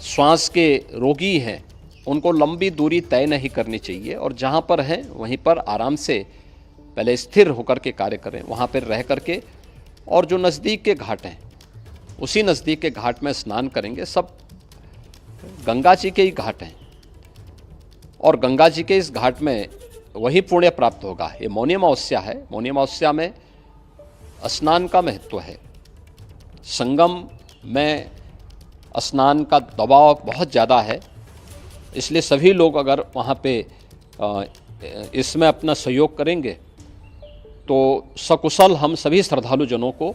श्वास के रोगी हैं, उनको लंबी दूरी तय नहीं करनी चाहिए और जहां पर हैं वहीं पर आराम से पहले स्थिर होकर के कार्य करें, वहां पर रह करके। और जो नज़दीक के घाट हैं, उसी नज़दीक के घाट में स्नान करेंगे। सब गंगा जी के ही घाट हैं और गंगा जी के इस घाट में वही पुण्य प्राप्त होगा। ये मौनी अमावस्या है। मौनी अमावस्या में स्नान का महत्व है। संगम में स्नान का दबाव बहुत ज़्यादा है, इसलिए सभी लोग अगर वहाँ पे इसमें अपना सहयोग करेंगे तो सकुशल हम सभी श्रद्धालु जनों को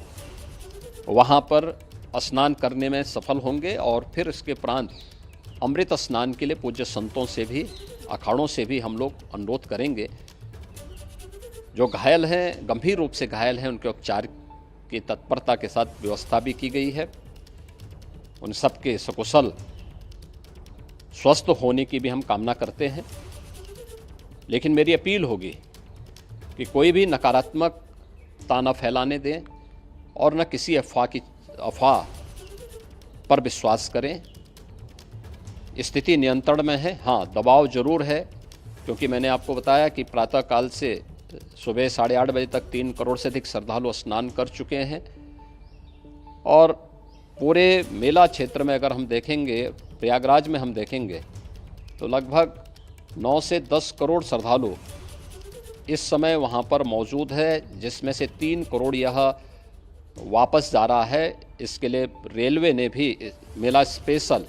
वहाँ पर स्नान करने में सफल होंगे। और फिर इसके उपरांत अमृत स्नान के लिए पूज्य संतों से भी, अखाड़ों से भी हम लोग अनुरोध करेंगे। जो घायल हैं, गंभीर रूप से घायल हैं, उनके उपचार की तत्परता के साथ व्यवस्था भी की गई है। उन सबके सकुशल स्वस्थ होने की भी हम कामना करते हैं। लेकिन मेरी अपील होगी कि कोई भी नकारात्मकता न फैलाने दें और न किसी अफवाह पर विश्वास करें। स्थिति नियंत्रण में है। हाँ, दबाव जरूर है, क्योंकि मैंने आपको बताया कि प्रातःकाल से सुबह 8:30 बजे तक 3 करोड़ से अधिक श्रद्धालु स्नान कर चुके हैं। और पूरे मेला क्षेत्र में अगर हम देखेंगे, प्रयागराज में हम देखेंगे तो लगभग 9 से 10 करोड़ श्रद्धालु इस समय वहाँ पर मौजूद है, जिसमें से 3 करोड़ यह वापस जा रहा है। इसके लिए रेलवे ने भी मेला स्पेशल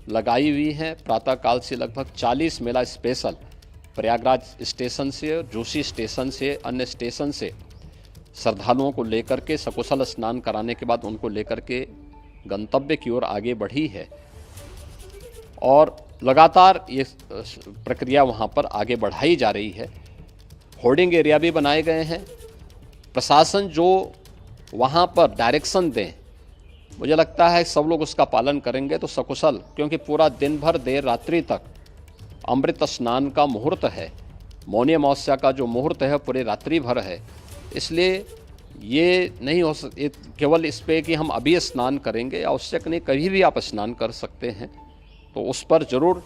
लगाई हुई है। प्रातःकाल से लगभग 40 मेला स्पेशल प्रयागराज स्टेशन से, जोशी स्टेशन से, अन्य स्टेशन से श्रद्धालुओं को लेकर के सकुशल स्नान कराने के बाद उनको लेकर के गंतव्य की ओर आगे बढ़ी है। और लगातार ये प्रक्रिया वहाँ पर आगे बढ़ाई जा रही है। होर्डिंग एरिया भी बनाए गए हैं। प्रशासन जो वहाँ पर डायरेक्शन दें, मुझे लगता है सब लोग उसका पालन करेंगे तो सकुशल, क्योंकि पूरा दिन भर देर रात्रि तक अमृत स्नान का मुहूर्त है। मौनी अमावस्या का जो मुहूर्त है पूरे रात्रि भर है। इसलिए ये नहीं हो केवल इस पे कि हम अभी स्नान करेंगे, आवश्यक नहीं, कभी भी आप स्नान कर सकते हैं। तो उस पर ज़रूर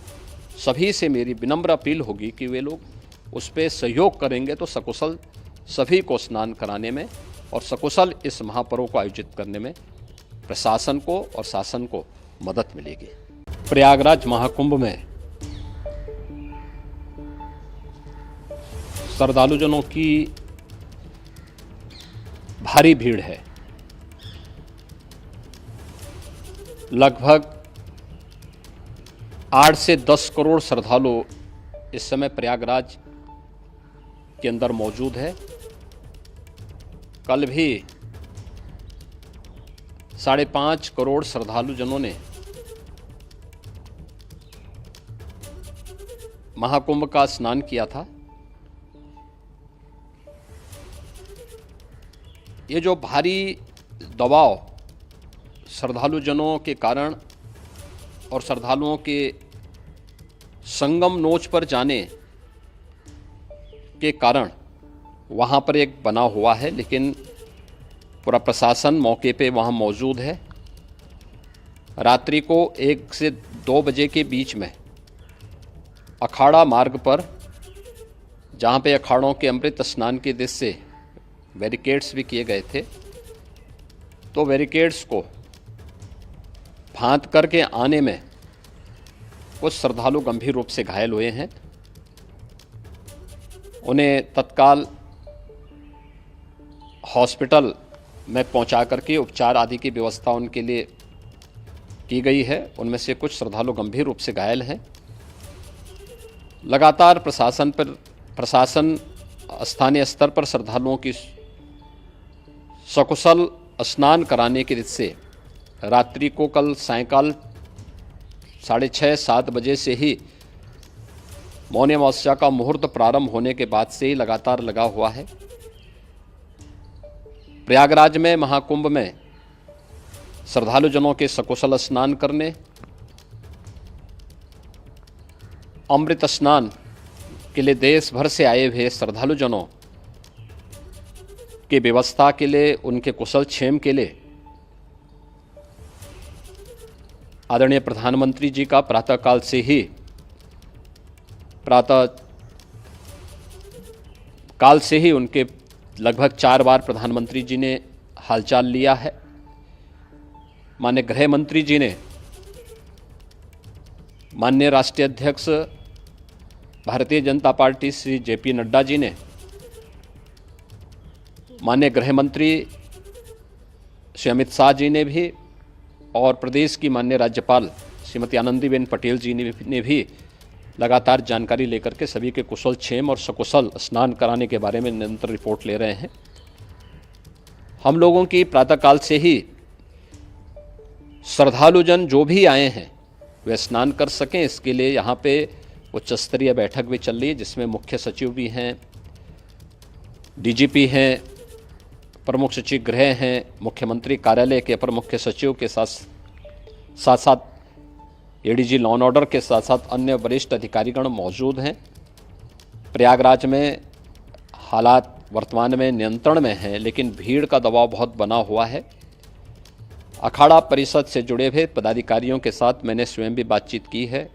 सभी से मेरी विनम्र अपील होगी कि वे लोग उस पर सहयोग करेंगे तो सकुशल सभी को स्नान कराने में और सकुशल इस महापर्व को आयोजित करने में प्रशासन को और शासन को मदद मिलेगी। प्रयागराज महाकुंभ में श्रद्धालुजनों की भारी भीड़ है। लगभग 8 से 10 करोड़ श्रद्धालु इस समय प्रयागराज के अंदर मौजूद है। कल भी 5.5 करोड़ श्रद्धालुजनों ने महाकुंभ का स्नान किया था। ये जो भारी दबाव श्रद्धालुजनों के कारण और श्रद्धालुओं के संगम नोच पर जाने के कारण वहाँ पर एक बना हुआ है, लेकिन पूरा प्रशासन मौके पे वहाँ मौजूद है। रात्रि को 1 से 2 बजे के बीच में अखाड़ा मार्ग पर, जहाँ पे अखाड़ों के अमृत स्नान के दृश्य से बैरिकेड्स भी किए गए थे, तो बैरिकेड्स को फांद करके आने में कुछ श्रद्धालु गंभीर रूप से घायल हुए हैं। उन्हें तत्काल हॉस्पिटल में पहुंचा करके उपचार आदि की व्यवस्था उनके लिए की गई है। उनमें से कुछ श्रद्धालु गंभीर रूप से घायल हैं। लगातार प्रशासन स्थानीय स्तर पर श्रद्धालुओं की सकुशल स्नान कराने के दृष्टि से रात्रि को कल सायंकाल 6:30-7 बजे से ही मौनी अमावस्या का मुहूर्त प्रारंभ होने के बाद से ही लगातार लगा हुआ है। प्रयागराज में महाकुंभ में श्रद्धालुजनों के सकुशल स्नान करने, अमृत स्नान के लिए देश भर से आए हुए श्रद्धालुजनों की व्यवस्था के लिए, उनके कुशल क्षेम के लिए आदरणीय प्रधानमंत्री जी का प्रातःकाल से ही उनके लगभग 4 बार प्रधानमंत्री जी ने हालचाल लिया है। माननीय गृह मंत्री जी ने, माननीय राष्ट्रीय अध्यक्ष भारतीय जनता पार्टी श्री JP नड्डा जी ने, माननीय गृह मंत्री श्री अमित शाह जी ने भी, और प्रदेश की माननीय राज्यपाल श्रीमती आनंदीबेन पटेल जी ने भी लगातार जानकारी लेकर के सभी के कुशल क्षेम और सकुशल स्नान कराने के बारे में निरंतर रिपोर्ट ले रहे हैं। हम लोगों की प्रातःकाल से ही श्रद्धालुजन जो भी आए हैं वे स्नान कर सकें, इसके लिए यहाँ पे उच्च स्तरीय बैठक भी चल रही है, जिसमें मुख्य सचिव भी हैं, DGP हैं, प्रमुख सचिव गृह हैं, मुख्यमंत्री कार्यालय के अपर मुख्य सचिव के साथ साथ ADG लॉ एंड ऑर्डर के साथ साथ अन्य वरिष्ठ अधिकारीगण मौजूद हैं। प्रयागराज में हालात वर्तमान में नियंत्रण में हैं, लेकिन भीड़ का दबाव बहुत बना हुआ है। अखाड़ा परिषद से जुड़े हुए पदाधिकारियों के साथ मैंने स्वयं भी बातचीत की है।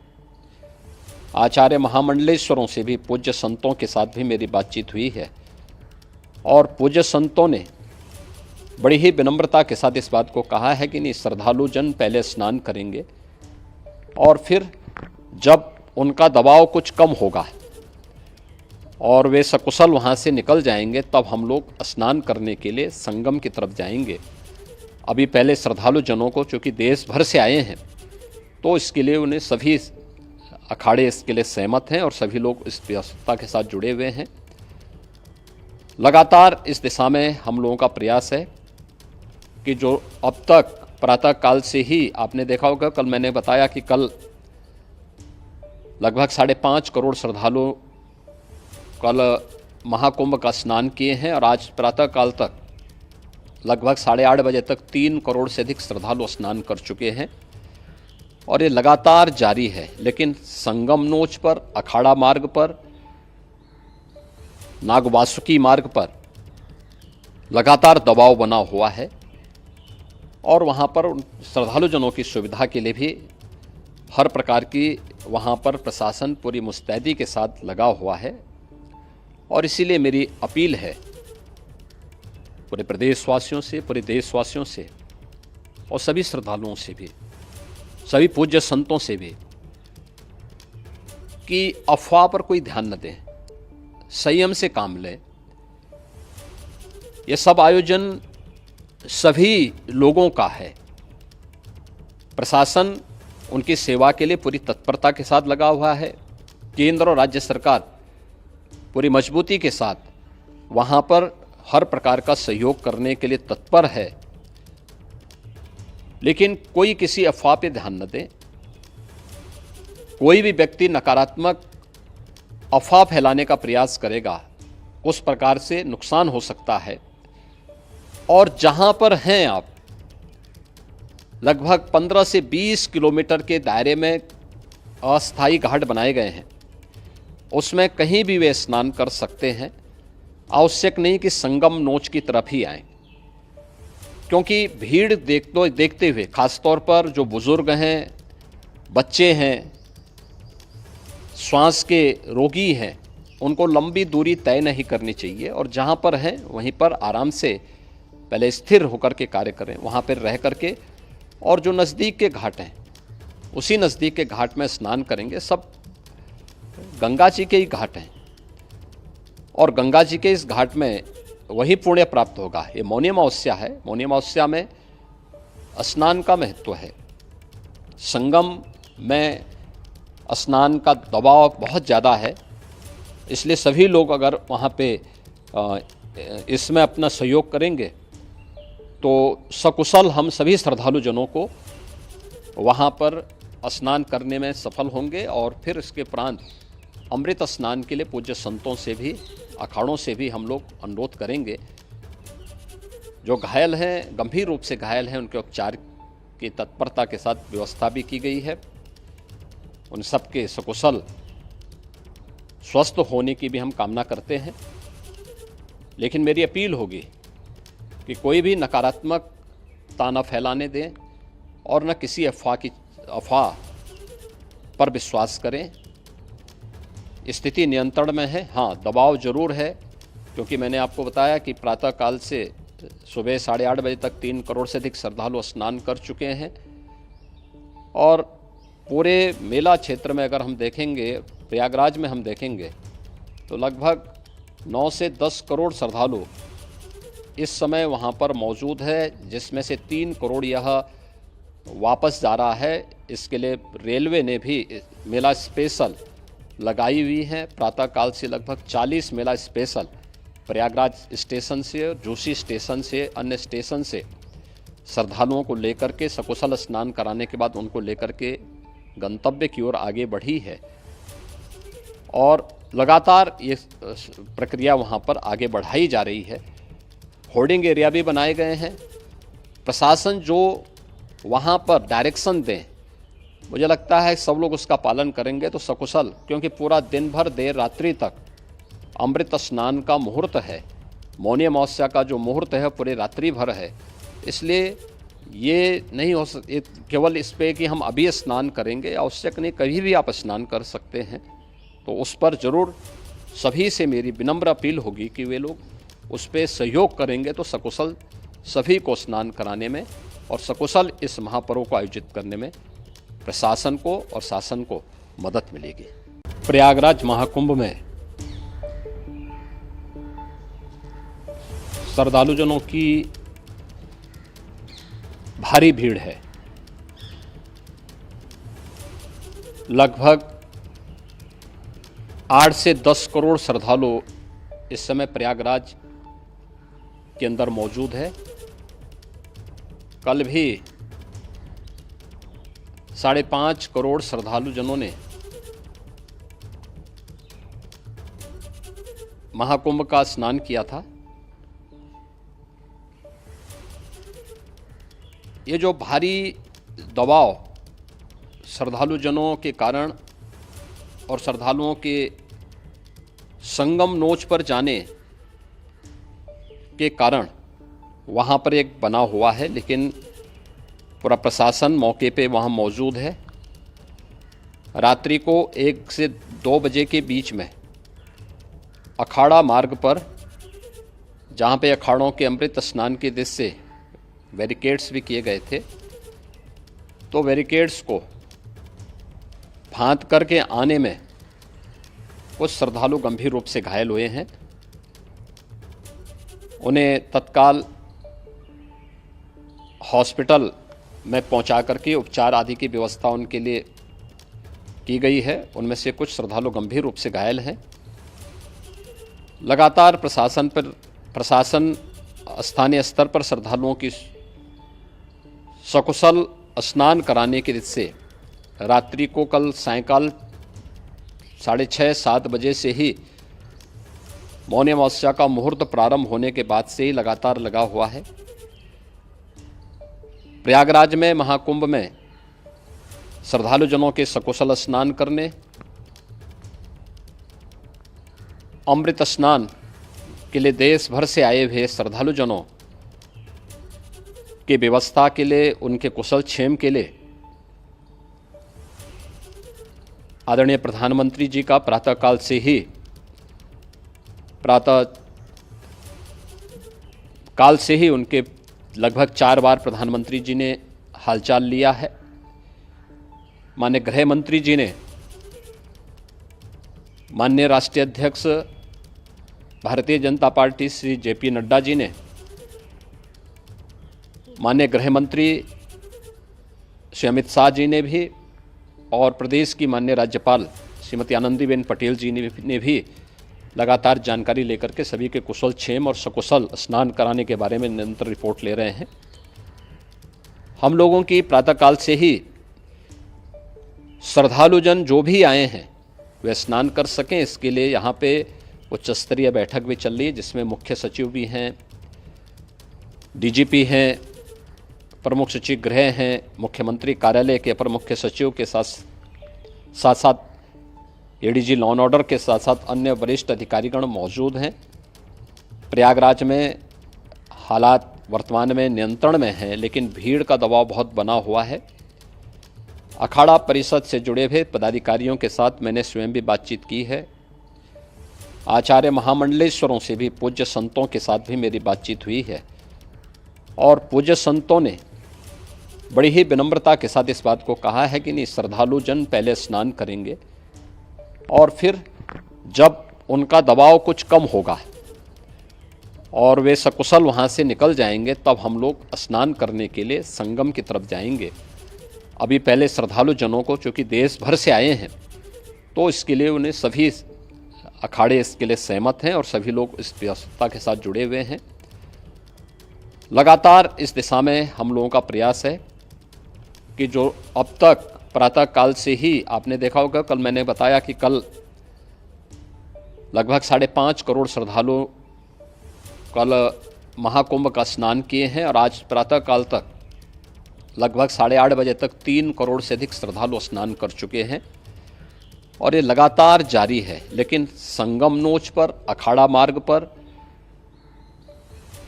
आचार्य महामंडलेश्वरों से भी, पूज्य संतों के साथ भी मेरी बातचीत हुई है, और पूज्य संतों ने बड़ी ही विनम्रता के साथ इस बात को कहा है कि नहीं, श्रद्धालु जन पहले स्नान करेंगे और फिर जब उनका दबाव कुछ कम होगा और वे सकुशल वहाँ से निकल जाएंगे, तब हम लोग स्नान करने के लिए संगम की तरफ जाएंगे। अभी पहले श्रद्धालु जनों को, चूँकि देश भर से आए हैं, तो इसके लिए उन्हें सभी अखाड़े इसके लिए सहमत हैं और सभी लोग इस व्यवस्था के साथ जुड़े हुए हैं। लगातार इस दिशा में हम लोगों का प्रयास है कि जो अब तक प्रातःकाल से ही आपने देखा होगा, कल मैंने बताया कि कल लगभग 5.5 करोड़ श्रद्धालु कल महाकुंभ का स्नान किए हैं, और आज प्रातःकाल तक लगभग 8:30 बजे तक 3 करोड़ से अधिक श्रद्धालु स्नान कर चुके हैं, और ये लगातार जारी है। लेकिन संगम नोच पर, अखाड़ा मार्ग पर, नागवासुकी मार्ग पर लगातार दबाव बना हुआ है, और वहाँ पर श्रद्धालुजनों की सुविधा के लिए भी हर प्रकार की वहाँ पर प्रशासन पूरी मुस्तैदी के साथ लगा हुआ है। और इसीलिए मेरी अपील है पूरे प्रदेशवासियों से, पूरे देशवासियों से, और सभी श्रद्धालुओं से भी, सभी पूज्य संतों से भी, कि अफवाह पर कोई ध्यान न दें, संयम से काम लें। ये सब आयोजन सभी लोगों का है। प्रशासन उनकी सेवा के लिए पूरी तत्परता के साथ लगा हुआ है। केंद्र और राज्य सरकार पूरी मजबूती के साथ वहाँ पर हर प्रकार का सहयोग करने के लिए तत्पर है, लेकिन कोई किसी अफवाह पे ध्यान न दें। कोई भी व्यक्ति नकारात्मक अफवाह फैलाने का प्रयास करेगा, उस प्रकार से नुकसान हो सकता है। और जहां पर हैं आप, लगभग 15 से 20 किलोमीटर के दायरे में अस्थायी घाट बनाए गए हैं, उसमें कहीं भी वे स्नान कर सकते हैं। आवश्यक नहीं कि संगम नोच की तरफ ही आएं, क्योंकि भीड़ देखते हुए खासतौर पर जो बुजुर्ग हैं, बच्चे हैं, श्वास के रोगी हैं, उनको लंबी दूरी तय नहीं करनी चाहिए और जहाँ पर हैं वहीं पर आराम से पहले स्थिर होकर के कार्य करें, वहाँ पर रह करके। और जो नज़दीक के घाट हैं, उसी नज़दीक के घाट में स्नान करेंगे। सब गंगा जी के ही घाट हैं और गंगा जी के इस घाट में वही पुण्य प्राप्त होगा। ये मौनी अमावस्या है, मौनी अमावस्या में स्नान का महत्व है। संगम में स्नान का दबाव बहुत ज़्यादा है, इसलिए सभी लोग अगर वहाँ पे इसमें अपना सहयोग करेंगे तो सकुशल हम सभी श्रद्धालु जनों को वहाँ पर स्नान करने में सफल होंगे। और फिर इसके उपरांत अमृत स्नान के लिए पूज्य संतों से भी, अखाड़ों से भी हम लोग अनुरोध करेंगे। जो घायल हैं, गंभीर रूप से घायल हैं, उनके उपचार की तत्परता के साथ व्यवस्था भी की गई है। उन सबके सकुशल स्वस्थ होने की भी हम कामना करते हैं। लेकिन मेरी अपील होगी कि कोई भी नकारात्मकता न फैलाने दें और न किसी अफवाह पर विश्वास करें। स्थिति नियंत्रण में है। हाँ, दबाव जरूर है, क्योंकि मैंने आपको बताया कि प्रातःकाल से सुबह 8:30 बजे तक 3 करोड़ से अधिक श्रद्धालु स्नान कर चुके हैं। और पूरे मेला क्षेत्र में अगर हम देखेंगे, प्रयागराज में हम देखेंगे तो लगभग 9 से 10 करोड़ श्रद्धालु इस समय वहाँ पर मौजूद है, जिसमें से 3 करोड़ यह वापस जा रहा है। इसके लिए रेलवे ने भी मेला स्पेशल लगाई हुई है। प्रातःकाल से लगभग 40 मेला स्पेशल प्रयागराज स्टेशन से, जोशी स्टेशन से, अन्य स्टेशन से श्रद्धालुओं को लेकर के सकुशल स्नान कराने के बाद उनको लेकर के गंतव्य की ओर आगे बढ़ी है। और लगातार ये प्रक्रिया वहाँ पर आगे बढ़ाई जा रही है। होर्डिंग एरिया भी बनाए गए हैं। प्रशासन जो वहाँ पर डायरेक्शन दें, मुझे लगता है सब लोग उसका पालन करेंगे तो सकुशल, क्योंकि पूरा दिन भर देर रात्रि तक अमृत स्नान का मुहूर्त है। मौनी अमावस्या का जो मुहूर्त है पूरे रात्रि भर है, इसलिए ये नहीं हो केवल इस पे कि हम अभी स्नान करेंगे। आवश्यक नहीं, कभी भी आप स्नान कर सकते हैं। तो उस पर ज़रूर सभी से मेरी विनम्र अपील होगी कि वे लोग उस पर सहयोग करेंगे तो सकुशल सभी को स्नान कराने में और सकुशल इस महापर्व को आयोजित करने में प्रशासन को और शासन को मदद मिलेगी। प्रयागराज महाकुंभ में श्रद्धालुजनों की भारी भीड़ है। लगभग 8 से 10 करोड़ श्रद्धालु इस समय प्रयागराज के अंदर मौजूद है। कल भी 5.5 करोड़ श्रद्धालु जनों ने महाकुंभ का स्नान किया था। ये जो भारी दबाव श्रद्धालु जनों के कारण और श्रद्धालुओं के संगम नोच पर जाने के कारण वहाँ पर एक बना हुआ है, लेकिन पूरा प्रशासन मौके पे वहाँ मौजूद है। रात्रि को 1 से 2 बजे के बीच में अखाड़ा मार्ग पर, जहाँ पे अखाड़ों के अमृत स्नान के दृश्य से बैरिकेड्स भी किए गए थे, तो बैरिकेड्स को फांद करके आने में कुछ श्रद्धालु गंभीर रूप से घायल हुए हैं। उन्हें तत्काल हॉस्पिटल में पहुंचा करके उपचार आदि की व्यवस्था उनके लिए की गई है। उनमें से कुछ श्रद्धालु गंभीर रूप से घायल हैं। लगातार प्रशासन स्थानीय स्तर पर श्रद्धालुओं की सकुशल स्नान कराने की रीत से रात्रि को कल सायंकाल 6:30-7 बजे से ही मौनी अमावस्या का मुहूर्त प्रारंभ होने के बाद से ही लगातार लगा हुआ है। प्रयागराज में महाकुंभ में श्रद्धालुजनों के सकुशल स्नान करने, अमृत स्नान के लिए देश भर से आए हुए श्रद्धालुजनों की व्यवस्था के लिए, उनके कुशल क्षेम के लिए आदरणीय प्रधानमंत्री जी का प्रातःकाल से ही उनके लगभग 4 बार प्रधानमंत्री जी ने हालचाल लिया है। माननीय गृह मंत्री जी ने, माननीय राष्ट्रीय अध्यक्ष भारतीय जनता पार्टी श्री जेपी नड्डा जी ने, माननीय गृह मंत्री श्री अमित शाह जी ने भी, और प्रदेश की माननीय राज्यपाल श्रीमती आनंदीबेन पटेल जी ने भी लगातार जानकारी लेकर के सभी के कुशल क्षेम और सकुशल स्नान कराने के बारे में निरंतर रिपोर्ट ले रहे हैं। हम लोगों की प्रातःकाल से ही श्रद्धालुजन जो भी आए हैं वे स्नान कर सकें, इसके लिए यहाँ पे उच्च स्तरीय बैठक भी चल रही है, जिसमें मुख्य सचिव भी हैं, डीजीपी हैं, प्रमुख सचिव गृह हैं, मुख्यमंत्री कार्यालय के अपर मुख्य सचिव के साथ एडीजी लॉ एंड ऑर्डर के साथ साथ अन्य वरिष्ठ अधिकारीगण मौजूद हैं। प्रयागराज में हालात वर्तमान में नियंत्रण में हैं, लेकिन भीड़ का दबाव बहुत बना हुआ है। अखाड़ा परिषद से जुड़े हुए पदाधिकारियों के साथ मैंने स्वयं भी बातचीत की है। आचार्य महामंडलेश्वरों से भी, पूज्य संतों के साथ भी मेरी बातचीत हुई है, और पूज्य संतों ने बड़ी ही विनम्रता के साथ इस बात को कहा है कि नहीं, श्रद्धालु जन पहले स्नान करेंगे और फिर जब उनका दबाव कुछ कम होगा और वे सकुशल वहाँ से निकल जाएंगे, तब हम लोग स्नान करने के लिए संगम की तरफ जाएंगे। अभी पहले श्रद्धालु जनों को, चूँकि देश भर से आए हैं, तो इसके लिए उन्हें सभी अखाड़े इसके लिए सहमत हैं और सभी लोग इस व्यवस्था के साथ जुड़े हुए हैं। लगातार इस दिशा में हम लोगों का प्रयास है कि जो अब तक प्रातःकाल से ही आपने देखा होगा, कल मैंने बताया कि कल लगभग 5.5 करोड़ श्रद्धालु कल महाकुंभ का स्नान किए हैं, और आज प्रातःकाल तक लगभग 8:30 बजे तक 3 करोड़ से अधिक श्रद्धालु स्नान कर चुके हैं, और ये लगातार जारी है। लेकिन संगम नोच पर, अखाड़ा मार्ग पर,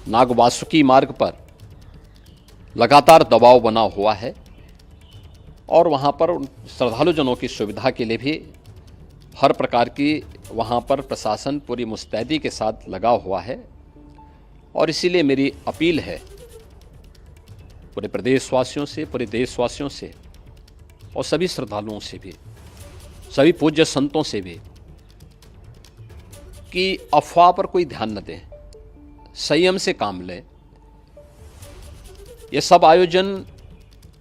नागवासुकी मार्ग पर लगातार दबाव बना हुआ है, और वहाँ पर श्रद्धालुजनों की सुविधा के लिए भी हर प्रकार की वहाँ पर प्रशासन पूरी मुस्तैदी के साथ लगा हुआ है। और इसीलिए मेरी अपील है पूरे प्रदेशवासियों से, पूरे देशवासियों से, और सभी श्रद्धालुओं से भी, सभी पूज्य संतों से भी, कि अफवाह पर कोई ध्यान न दें, संयम से काम लें। ये सब आयोजन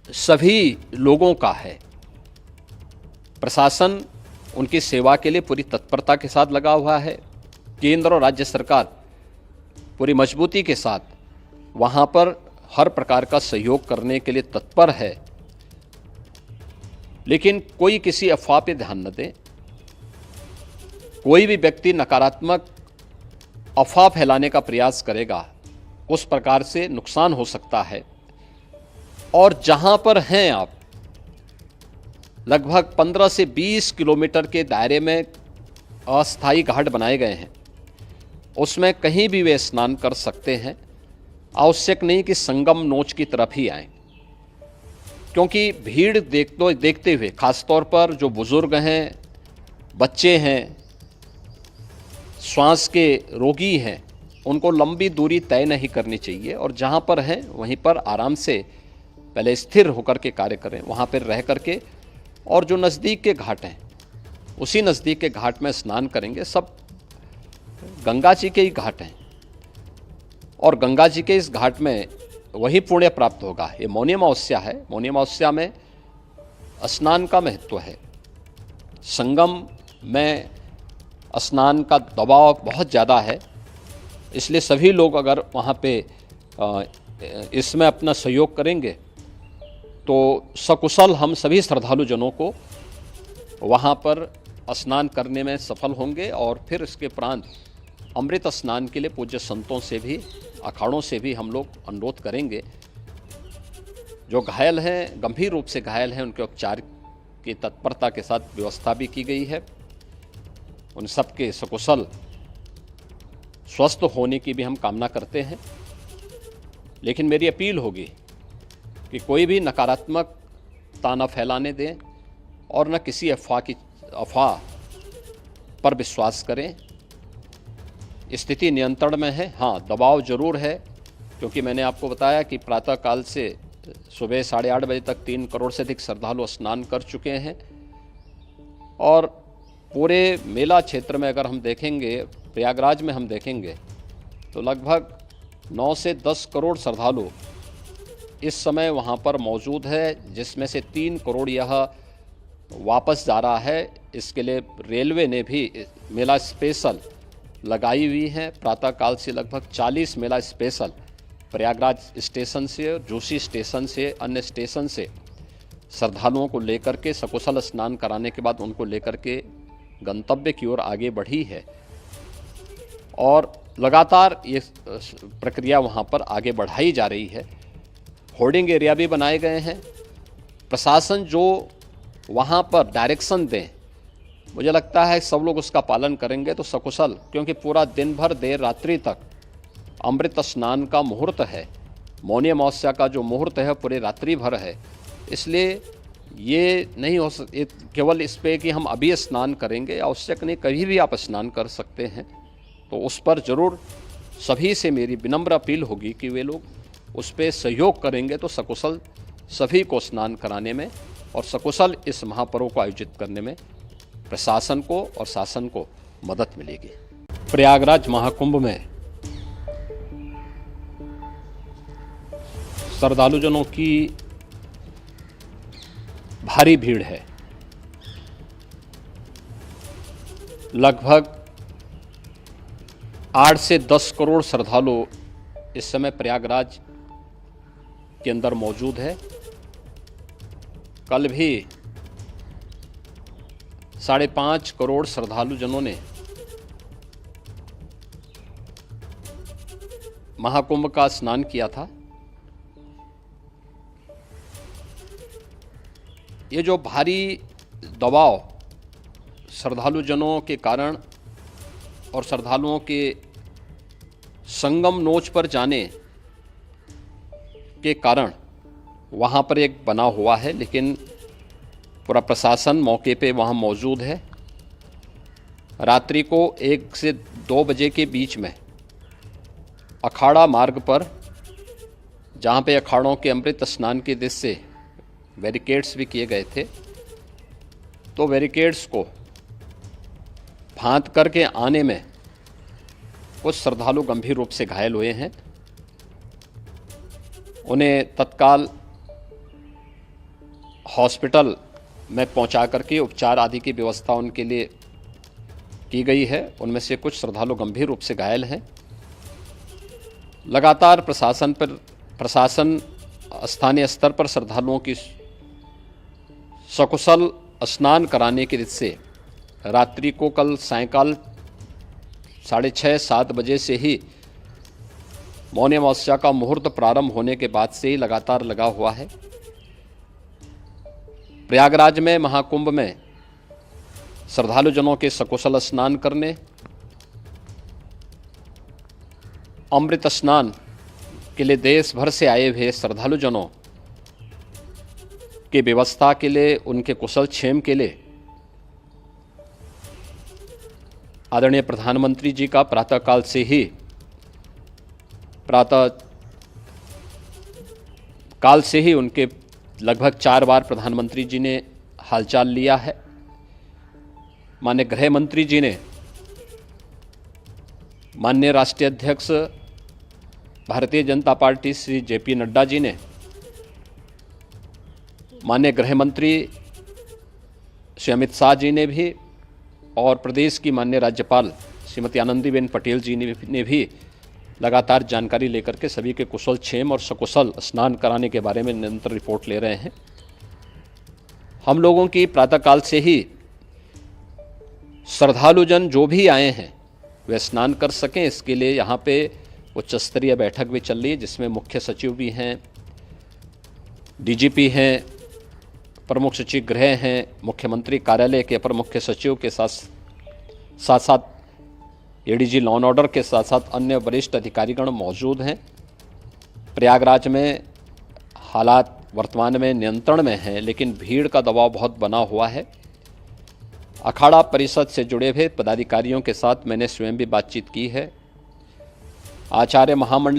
सभी लोगों का है। प्रशासन उनकी सेवा के लिए पूरी तत्परता के साथ लगा हुआ है। केंद्र और राज्य सरकार पूरी मजबूती के साथ वहाँ पर हर प्रकार का सहयोग करने के लिए तत्पर है। लेकिन कोई किसी अफवाह पे ध्यान न दे। कोई भी व्यक्ति नकारात्मक अफवाह फैलाने का प्रयास करेगा, उस प्रकार से नुकसान हो सकता है। और जहां पर हैं आप, लगभग 15 से 20 किलोमीटर के दायरे में अस्थायी घाट बनाए गए हैं, उसमें कहीं भी वे स्नान कर सकते हैं। आवश्यक नहीं कि संगम नोच की तरफ ही आएं, क्योंकि भीड़ देखते हुए, खासतौर पर जो बुजुर्ग हैं, बच्चे हैं, श्वास के रोगी हैं, उनको लंबी दूरी तय नहीं करनी चाहिए, और जहाँ पर हैं वहीं पर आराम से पहले स्थिर होकर के कार्य करें, वहाँ पर रह करके, और जो नज़दीक के घाट हैं उसी नज़दीक के घाट में स्नान करेंगे। सब गंगा जी के ही घाट हैं, और गंगा जी के इस घाट में वही पुण्य प्राप्त होगा। ये मौनी अमावस्या है, मौनी अमावस्या में स्नान का महत्व है। संगम में स्नान का दबाव बहुत ज़्यादा है, इसलिए सभी लोग अगर वहाँ पे इसमें अपना सहयोग करेंगे तो सकुशल हम सभी श्रद्धालु जनों को वहाँ पर स्नान करने में सफल होंगे और फिर इसके उपरांत अमृत स्नान के लिए पूज्य संतों से भी, अखाड़ों से भी हम लोग अनुरोध करेंगे। जो घायल हैं, गंभीर रूप से घायल हैं, उनके उपचार की तत्परता के साथ व्यवस्था भी की गई है। उन सबके सकुशल स्वस्थ होने की भी हम कामना करते हैं। लेकिन मेरी अपील होगी कि कोई भी नकारात्मकता न फैलाने दें और न किसी अफवाह पर विश्वास करें। स्थिति नियंत्रण में है। हाँ, दबाव जरूर है, क्योंकि मैंने आपको बताया कि प्रातःकाल से सुबह 8:30 बजे तक 3 करोड़ से अधिक श्रद्धालु स्नान कर चुके हैं और पूरे मेला क्षेत्र में अगर हम देखेंगे, प्रयागराज में हम देखेंगे तो लगभग 9 से 10 करोड़ श्रद्धालु इस समय वहाँ पर मौजूद है, जिसमें से 3 करोड़ यह वापस जा रहा है। इसके लिए रेलवे ने भी मेला स्पेशल लगाई हुई है। प्रातःकाल से लगभग 40 मेला स्पेशल प्रयागराज स्टेशन से, जोशी स्टेशन से, अन्य स्टेशन से श्रद्धालुओं को लेकर के सकुशल स्नान कराने के बाद उनको लेकर के गंतव्य की ओर आगे बढ़ी है और लगातार ये प्रक्रिया वहाँ पर आगे बढ़ाई जा रही है। होर्डिंग एरिया भी बनाए गए हैं। प्रशासन जो वहाँ पर डायरेक्शन दें, मुझे लगता है सब लोग उसका पालन करेंगे तो सकुशल, क्योंकि पूरा दिन भर देर रात्रि तक अमृत स्नान का मुहूर्त है। मौनी अमावस्या का जो मुहूर्त है पूरे रात्रि भर है, इसलिए ये नहीं हो केवल इस पे कि हम अभी स्नान करेंगे, आवश्यक नहीं, कभी भी आप स्नान कर सकते हैं। तो उस पर ज़रूर सभी से मेरी विनम्र अपील होगी कि वे लोग उस पर सहयोग करेंगे तो सकुशल सभी को स्नान कराने में और सकुशल इस महापर्व को आयोजित करने में प्रशासन को और शासन को मदद मिलेगी। प्रयागराज महाकुंभ में श्रद्धालुजनों की भारी भीड़ है। लगभग 8 से 10 करोड़ श्रद्धालु इस समय प्रयागराज के अंदर मौजूद है। कल भी 5.5 करोड़ श्रद्धालु जनों ने महाकुंभ का स्नान किया था। ये जो भारी दबाव श्रद्धालु जनों के कारण और श्रद्धालुओं के संगम नोच पर जाने के कारण वहाँ पर एक बना हुआ है, लेकिन पूरा प्रशासन मौके पे वहाँ मौजूद है। रात्रि को 1 से 2 बजे के बीच में अखाड़ा मार्ग पर, जहाँ पे अखाड़ों के अमृत स्नान के दृश्य से बैरिकेड्स भी किए गए थे, तो बैरिकेड्स को फांद करके आने में कुछ श्रद्धालु गंभीर रूप से घायल हुए हैं। उन्हें तत्काल हॉस्पिटल में पहुंचा करके उपचार आदि की व्यवस्था उनके लिए की गई है। उनमें से कुछ श्रद्धालु गंभीर रूप से घायल हैं। लगातार प्रशासन स्थानीय स्तर पर श्रद्धालुओं की सकुशल स्नान कराने के दृष्टि से रात्रि को कल सायंकाल 6:30-7 बजे से ही मौनी अमावस्या का मुहूर्त प्रारंभ होने के बाद से ही लगातार लगा हुआ है। प्रयागराज में महाकुंभ में श्रद्धालु जनों के सकुशल स्नान करने, अमृत स्नान के लिए देश भर से आए हुए श्रद्धालु जनों की व्यवस्था के लिए, उनके कुशल क्षेम के लिए आदरणीय प्रधानमंत्री जी का प्रातःकाल से ही उनके लगभग 4 बार प्रधानमंत्री जी ने हालचाल लिया है। माननीय गृह मंत्री जी ने, माननीय राष्ट्रीय अध्यक्ष भारतीय जनता पार्टी श्री JP नड्डा जी ने, माननीय गृह मंत्री श्री अमित शाह जी ने भी और प्रदेश की माननीय राज्यपाल श्रीमती आनंदीबेन पटेल जी ने भी लगातार जानकारी लेकर के सभी के कुशल क्षेम और सकुशल स्नान कराने के बारे में निरंतर रिपोर्ट ले रहे हैं। हम लोगों की प्रातःकाल से ही श्रद्धालुजन जो भी आए हैं वे स्नान कर सकें, इसके लिए यहाँ पे उच्च स्तरीय बैठक भी चल रही है, जिसमें मुख्य सचिव भी हैं, डीजीपी हैं, प्रमुख सचिव गृह हैं, मुख्यमंत्री कार्यालय के अपर मुख्य सचिव के साथ एडीजी लॉ एंड ऑर्डर के साथ साथ अन्य वरिष्ठ अधिकारीगण मौजूद हैं। प्रयागराज में हालात वर्तमान में नियंत्रण में हैं, लेकिन भीड़ का दबाव बहुत बना हुआ है। अखाड़ा परिषद से जुड़े हुए पदाधिकारियों के साथ मैंने स्वयं भी बातचीत की है। आचार्य महामंडल